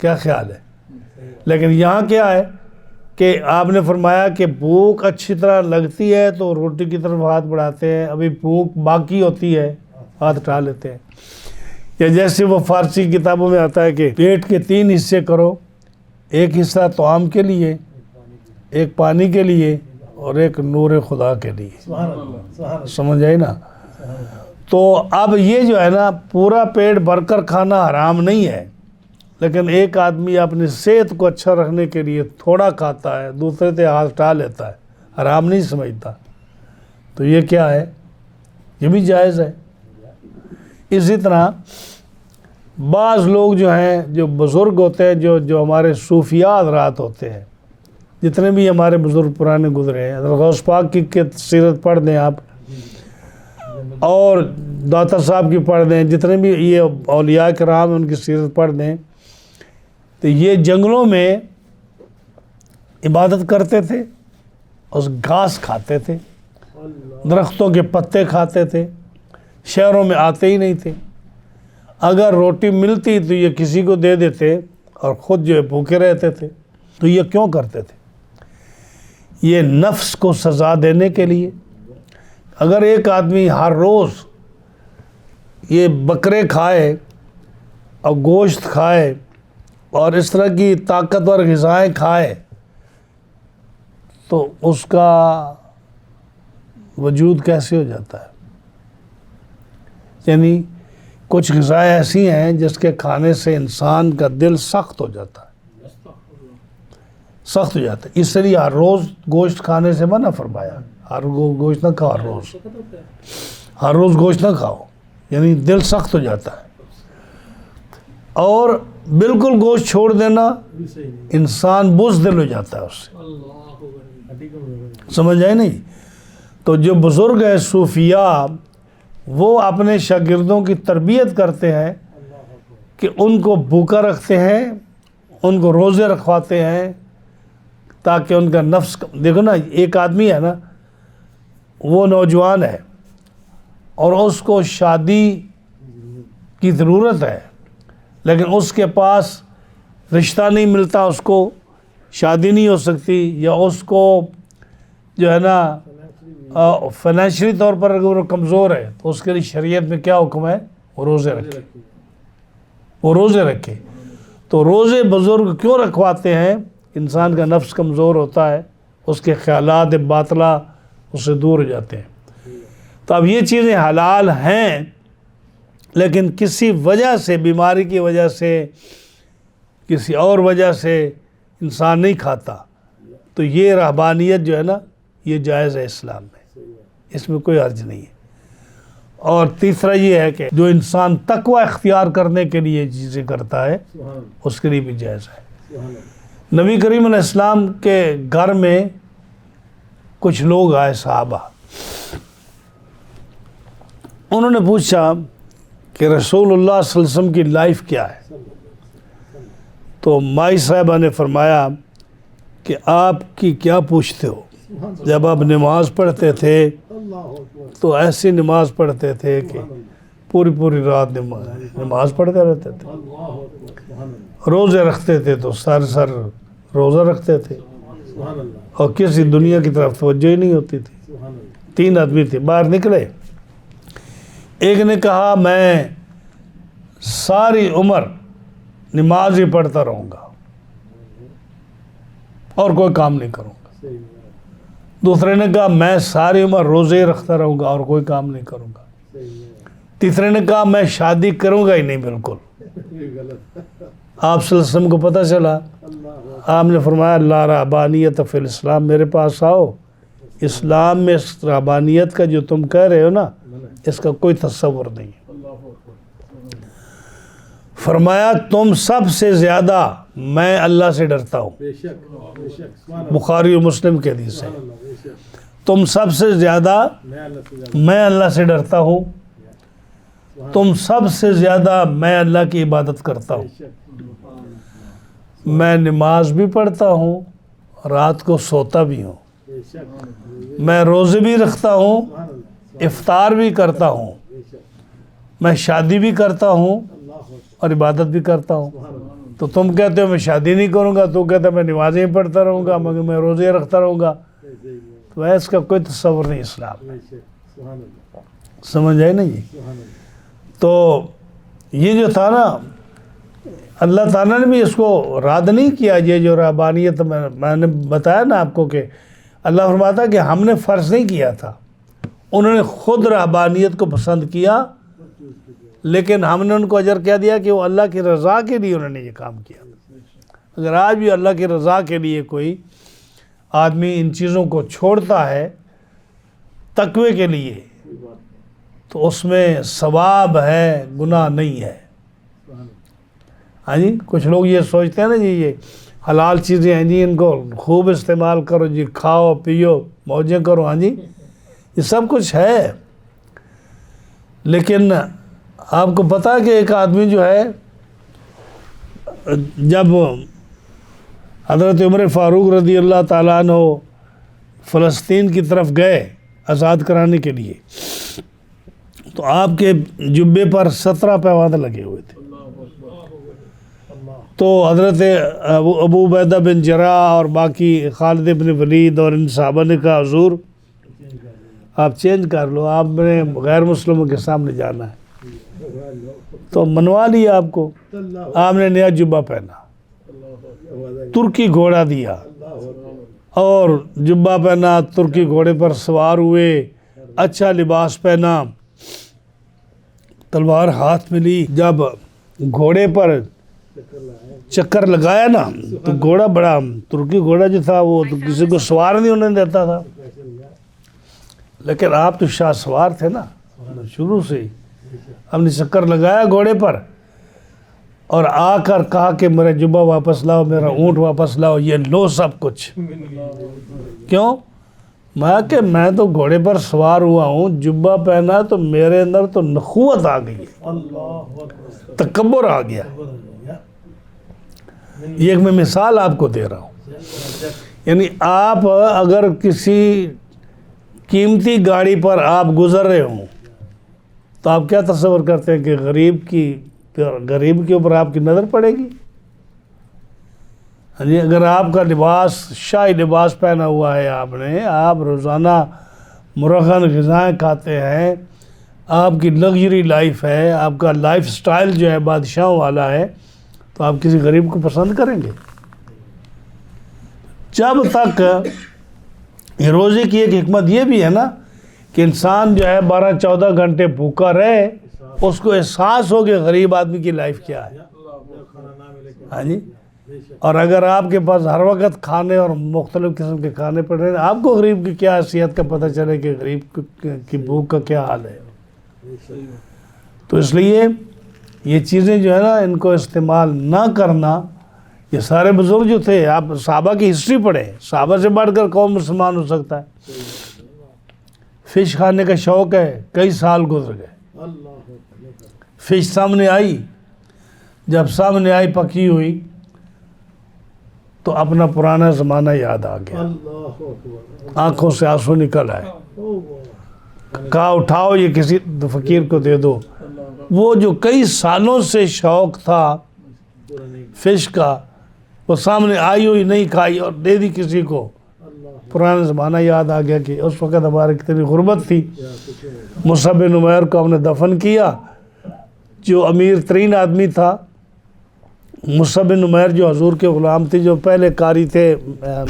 A: کیا خیال ہے؟ لیکن یہاں کیا ہے کہ آپ نے فرمایا کہ بھوک اچھی طرح لگتی ہے تو روٹی کی طرف ہاتھ بڑھاتے ہیں، ابھی بھوک باقی ہوتی ہے ہاتھ اٹھا لیتے ہیں. یا جیسے وہ فارسی کتابوں میں آتا ہے کہ پیٹ کے 3 حصے کرو، ایک حصہ طعام کے لیے، ایک پانی کے لیے، اور ایک نور خدا کے لیے. سمجھ آئی نا؟ تو اب یہ جو ہے نا پورا پیٹ بھر کر کھانا حرام نہیں ہے، لیکن ایک آدمی اپنی صحت کو اچھا رکھنے کے لیے تھوڑا کھاتا ہے، دوسرے سے ہاتھ اٹھا لیتا ہے، حرام نہیں سمجھتا، تو یہ کیا ہے؟ یہ بھی جائز ہے. اسی طرح بعض لوگ جو ہیں، جو بزرگ ہوتے ہیں، جو ہمارے صوفیاء حضرات ہوتے ہیں، جتنے بھی ہمارے بزرگ پرانے گزرے ہیں، حضرت غوث پاک کی سیرت پڑھ دیں آپ، اور داتا صاحب کی پڑھ دیں، جتنے بھی یہ اولیاء کرام ان کی سیرت پڑھ دیں، تو یہ جنگلوں میں عبادت کرتے تھے، اس گھاس کھاتے تھے، درختوں کے پتے کھاتے تھے، شہروں میں آتے ہی نہیں تھے. اگر روٹی ملتی تو یہ کسی کو دے دیتے اور خود جو ہے بھوکے رہتے تھے. تو یہ کیوں کرتے تھے؟ یہ نفس کو سزا دینے کے لیے. اگر ایک آدمی ہر روز یہ بکرے کھائے اور گوشت کھائے اور اس طرح کی طاقتور غذائیں کھائے تو اس کا وجود کیسے ہو جاتا ہے؟ یعنی کچھ غذائیں ایسی ہیں جس کے کھانے سے انسان کا دل سخت ہو جاتا ہے، سخت ہو جاتا ہے. اس لیے ہر روز گوشت کھانے سے منع فرمایا. ہر گوشت نہ کھاؤ، ہر روز گوشت نہ کھاؤ، یعنی دل سخت ہو جاتا ہے. اور بالکل گوشت چھوڑ دینا، انسان بزدل ہو جاتا ہے اس سے. سمجھ آئے نہیں؟ تو جو بزرگ ہیں صوفیاء، وہ اپنے شاگردوں کی تربیت کرتے ہیں کہ ان کو بھوکا رکھتے ہیں، ان کو روزے رکھواتے ہیں تاکہ ان کا نفس. دیکھو نا، ایک آدمی ہے نا، وہ نوجوان ہے اور اس کو شادی کی ضرورت ہے، لیکن اس کے پاس رشتہ نہیں ملتا، اس کو شادی نہیں ہو سکتی، یا اس کو جو ہے نا فائنینشلی طور پر اگر وہ کمزور ہے، تو اس کے لیے شریعت میں کیا حکم ہے؟ وہ روزے رکھے، وہ روزے رکھے. تو روزے بزرگ کیوں رکھواتے ہیں؟ انسان کا نفس کمزور ہوتا ہے، اس کے خیالات باطلہ اس سے دور ہو جاتے ہیں. تو اب یہ چیزیں حلال ہیں، لیکن کسی وجہ سے، بیماری کی وجہ سے، کسی اور وجہ سے انسان نہیں کھاتا، تو یہ رہبانیت جو ہے نا، یہ جائز ہے اسلام میں، اس میں کوئی حرج نہیں ہے. اور تیسرا یہ ہے کہ جو انسان تقوی اختیار کرنے کے لیے چیزیں کرتا ہے، اس کے لیے بھی جائز ہے. نبی کریم علیہ السلام کے گھر میں کچھ لوگ آئے، صحابہ. انہوں نے پوچھا کہ رسول اللہ صلی اللہ علیہ وسلم کی لائف کیا ہے؟ تو مائی صاحبہ نے فرمایا کہ آپ کی کیا پوچھتے ہو؟ جب آپ نماز پڑھتے تھے تو ایسی نماز پڑھتے تھے کہ پوری پوری رات نماز پڑھتے رہتے تھے. روزے رکھتے تھے تو سر روزہ رکھتے تھے، اور کسی دنیا کی طرف توجہ ہی نہیں ہوتی تھی. 3 آدمی تھے، باہر نکلے. ایک نے کہا میں ساری عمر نماز ہی پڑھتا رہوں گا اور کوئی کام نہیں کروں گا. دوسرے نے کہا میں ساری عمر روزے رکھتا رہوں گا اور کوئی کام نہیں کروں گا. تیسرے نے کہا میں شادی کروں گا ہی نہیں بالکل. آپ صلی اللہ علیہ وسلم کو پتہ چلا، آپ نے فرمایا لا رہبانیت فی الاسلام، میرے پاس آؤ، اسلام میں اس رہبانیت کا جو تم کہہ رہے ہو نا، اس کا کوئی تصور نہیں ہے. فرمایا تم سب سے زیادہ میں اللہ سے ڈرتا ہوں. بخاری و مسلم کے حدیث ہے، تم سب سے زیادہ میں اللہ سے ڈرتا ہوں، تم سب سے زیادہ میں اللہ کی عبادت کرتا ہوں. میں نماز بھی پڑھتا ہوں، رات کو سوتا بھی ہوں، میں روزے بھی رکھتا ہوں، افطار بھی کرتا ہوں، میں شادی بھی کرتا ہوں اور عبادت بھی کرتا ہوں. تو تم کہتے ہو میں شادی نہیں کروں گا، تو کہتے میں نمازیں ہی پڑھتا رہوں گا، مگر میں روزے رکھتا رہوں گا. تو اس کا کوئی تصور نہیں اسلام میں. سمجھ آئی نا جی؟ تو یہ جو تھا نا، اللہ تعالیٰ نے بھی اس کو رد نہیں کیا. یہ جو رہبانیت میں نے بتایا نا آپ کو کہ اللہ فرماتا کہ ہم نے فرض نہیں کیا تھا، انہوں نے خود رہبانیت کو پسند کیا، لیکن ہم نے ان کو اجر کیا دیا کہ وہ اللہ کی رضا کے لیے انہوں نے یہ کام کیا. اگر آج بھی اللہ کی رضا کے لیے کوئی آدمی ان چیزوں کو چھوڑتا ہے تقوی کے لیے، تو اس میں ثواب ہے، گناہ نہیں ہے. ہاں جی، کچھ لوگ یہ سوچتے ہیں نا جی یہ حلال چیزیں ہیں جی، ان کو خوب استعمال کرو جی، کھاؤ پیو موجیں کرو. ہاں جی، یہ سب کچھ ہے، لیکن آپ کو پتہ ہے کہ ایک آدمی جو ہے، جب حضرت عمر فاروق رضی اللہ تعالیٰ عنہ فلسطین کی طرف گئے آزاد کرانے کے لیے، تو آپ کے جبے پر 17 پیوند لگے ہوئے تھے. تو حضرت ابو عبیدہ بن جراح اور باقی خالد بن ولید اور ان صحابہ نے کہا حضور آپ چینج کر لو، آپ نے غیر مسلموں کے سامنے جانا ہے. تو منوا لیا آپ کو، آپ نے نیا جبہ پہنا، ترکی گھوڑا دیا اور جبہ پہنا، ترکی گھوڑے پر سوار ہوئے، اچھا لباس پہنا، تلوار ہاتھ میں لی. جب گھوڑے پر چکر لگایا نا تو گھوڑا بڑا، ترکی گھوڑا جو تھا وہ تو کسی کو سوار نہیں ہونے دیتا تھا، لیکن آپ تو شاہ سوار تھے نا شروع سے ہی. ہم نے چکر لگایا گھوڑے پر اور آ کر کہا کہ میرا جبہ واپس لاؤ، میرا اونٹ واپس لاؤ، یہ لو سب کچھ. کیوں؟ میں تو گھوڑے پر سوار ہوا ہوں، جبہ پہنا تو میرے اندر تو نخوت آ گئی، تکبر آ گیا. یہ ایک میں مثال آپ کو دے رہا ہوں. یعنی آپ اگر کسی قیمتی گاڑی پر آپ گزر رہے ہوں تو آپ کیا تصور کرتے ہیں کہ غریب کے اوپر آپ کی نظر پڑے گی؟ اگر آپ کا لباس شاہی لباس پہنا ہوا ہے، آپ روزانہ مرغن غذائیں کھاتے ہیں، آپ کی لگژری لائف ہے، آپ کا لائف سٹائل جو ہے بادشاہوں والا ہے، تو آپ کسی غریب کو پسند کریں گے؟ جب تک یہ روزے کی ایک حکمت یہ بھی ہے نا کہ انسان جو ہے 12-14 گھنٹے بھوکا رہے، اس کو احساس ہو کہ غریب آدمی کی لائف کیا ہے. ہاں جی. اور اگر آپ کے پاس ہر وقت کھانے اور مختلف قسم کے کھانے پڑ رہے ہیں، آپ کو غریب کی کیا حیثیت کا پتہ چلے کہ غریب کی بھوک کا کیا حال ہے. تو اس لیے یہ چیزیں جو ہے نا ان کو استعمال نہ کرنا. یہ سارے بزرگ جو تھے، آپ صحابہ کی ہسٹری پڑھیں، صحابہ سے بڑھ کر کون مسلمان ہو سکتا ہے. فش کھانے کا شوق ہے، کئی سال گزر گئے، فش سامنے آئی، جب سامنے آئی پکی ہوئی تو اپنا پرانا زمانہ یاد آ گیا، آنکھوں سے آنسو نکل آئے. کہا اٹھاؤ یہ کسی فقیر کو دے دو. وہ جو کئی سالوں سے شوق تھا فش کا، وہ سامنے آئی ہوئی نہیں کھائی اور دے دی کسی کو. پرانا زمانہ یاد آ گیا کہ اس وقت ہمارے کتنی غربت تھی. مصعب بن عمیر کو ہم نے دفن کیا، جو امیر ترین آدمی تھا. مصعب بن عمیر جو حضور کے غلام تھے، جو پہلے قاری تھے،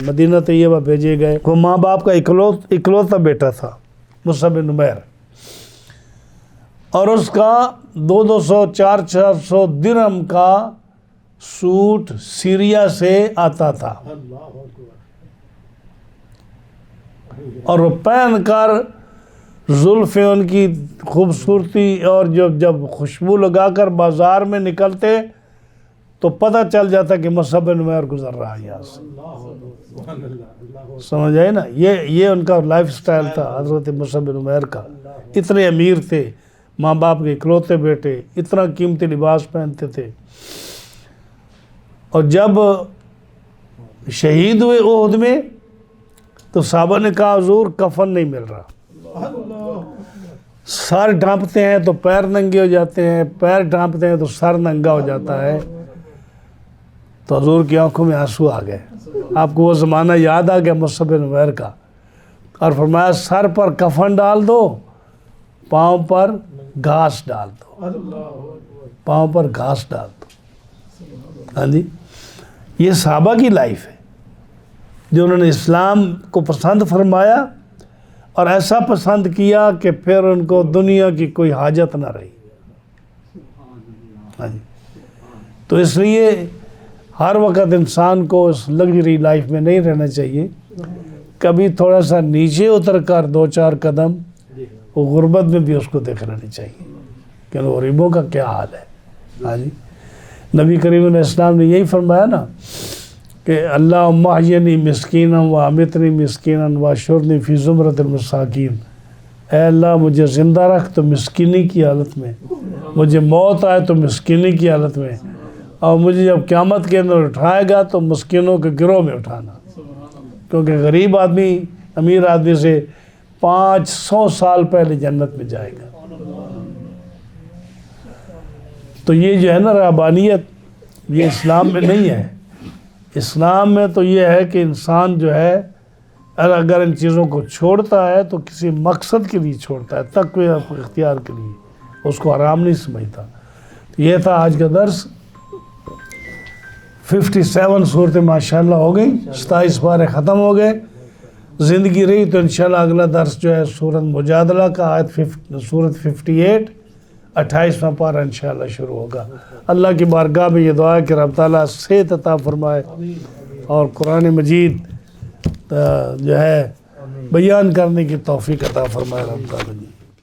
A: مدینہ طیبہ بھیجے گئے. وہ ماں باپ کا اکلوتا بیٹا تھا مصعب بن عمیر، اور اس کا 200-400 درہم کا سوٹ سیریا سے آتا تھا، اور وہ پہن کر زلفیں ان کی خوبصورتی، اور جب خوشبو لگا کر بازار میں نکلتے تو پتہ چل جاتا کہ مصعب بن عمیر گزر رہا ہے یہاں سے. سمجھ آئے نا؟ یہ ان کا لائف سٹائل تھا حضرت مصعب بن عمیر کا. اتنے امیر تھے، ماں باپ کے اکلوتے بیٹے، اتنا قیمتی لباس پہنتے تھے. اور جب شہید ہوئے احد میں تو صحابہ نے کہا حضور کفن نہیں مل رہا. سر ڈھانپتے ہیں تو پیر ننگے ہو جاتے ہیں، پیر ڈھانپتے ہیں تو سر ننگا ہو جاتا ہے. تو حضور کی آنکھوں میں آنسو آ گئے. آپ کو وہ زمانہ یاد آ گیا مصعب بن عمیر کا، اور فرمایا سر پر کفن ڈال دو، پاؤں پر گھاس ڈال دو، پاؤں پر گھاس ڈال دو. ہاں جی. یہ صحابہ کی لائف ہے جو انہوں نے اسلام کو پسند فرمایا، اور ایسا پسند کیا کہ پھر ان کو دنیا کی کوئی حاجت نہ رہی. ہاں جی. تو اس لیے ہر وقت انسان کو اس لگژری لائف میں نہیں رہنا چاہیے. کبھی تھوڑا سا نیچے اتر کر 2-4 قدم وہ غربت میں بھی اس کو دیکھ لینا چاہیے کہ غریبوں کا کیا حال ہے. ہاں جی. نبی کریم علیہ السلام نے یہی فرمایا نا کہ اللہم احیینی مسکینا و امیتنی مسکینا واحشرنی فی زمرۃ المساکین. اے اللہ مجھے زندہ رکھ تو مسکینی کی حالت میں، مجھے موت آئے تو مسکینی کی حالت میں، اور مجھے جب قیامت کے اندر اٹھائے گا تو مسکینوں کے گروہ میں اٹھانا. کیونکہ غریب آدمی امیر آدمی سے 500 سال پہلے جنت میں جائے گا. تو یہ جو ہے نا رہبانیت، یہ اسلام میں نہیں ہے. اسلام میں تو یہ ہے کہ انسان جو ہے اگر ان چیزوں کو چھوڑتا ہے تو کسی مقصد کے لیے چھوڑتا ہے، تقوی اختیار کے لیے، اس کو حرام نہیں سمجھتا. یہ تھا آج کا درس. 57 صورتیں ماشاءاللہ ہو گئی، 27 پارے ختم ہو گئے۔ زندگی رہی تو انشاءاللہ اگلا درس جو ہے سورۃ مجادلہ کا سورۃ 58 28واں پارہ انشاءاللہ شروع ہوگا۔ اللہ کی بارگاہ میں یہ دعا ہے کہ رب تعالیٰ صحت عطا فرمائے اور قرآن مجید جو ہے بیان کرنے کی توفیق عطا فرمائے رب تعالیٰ۔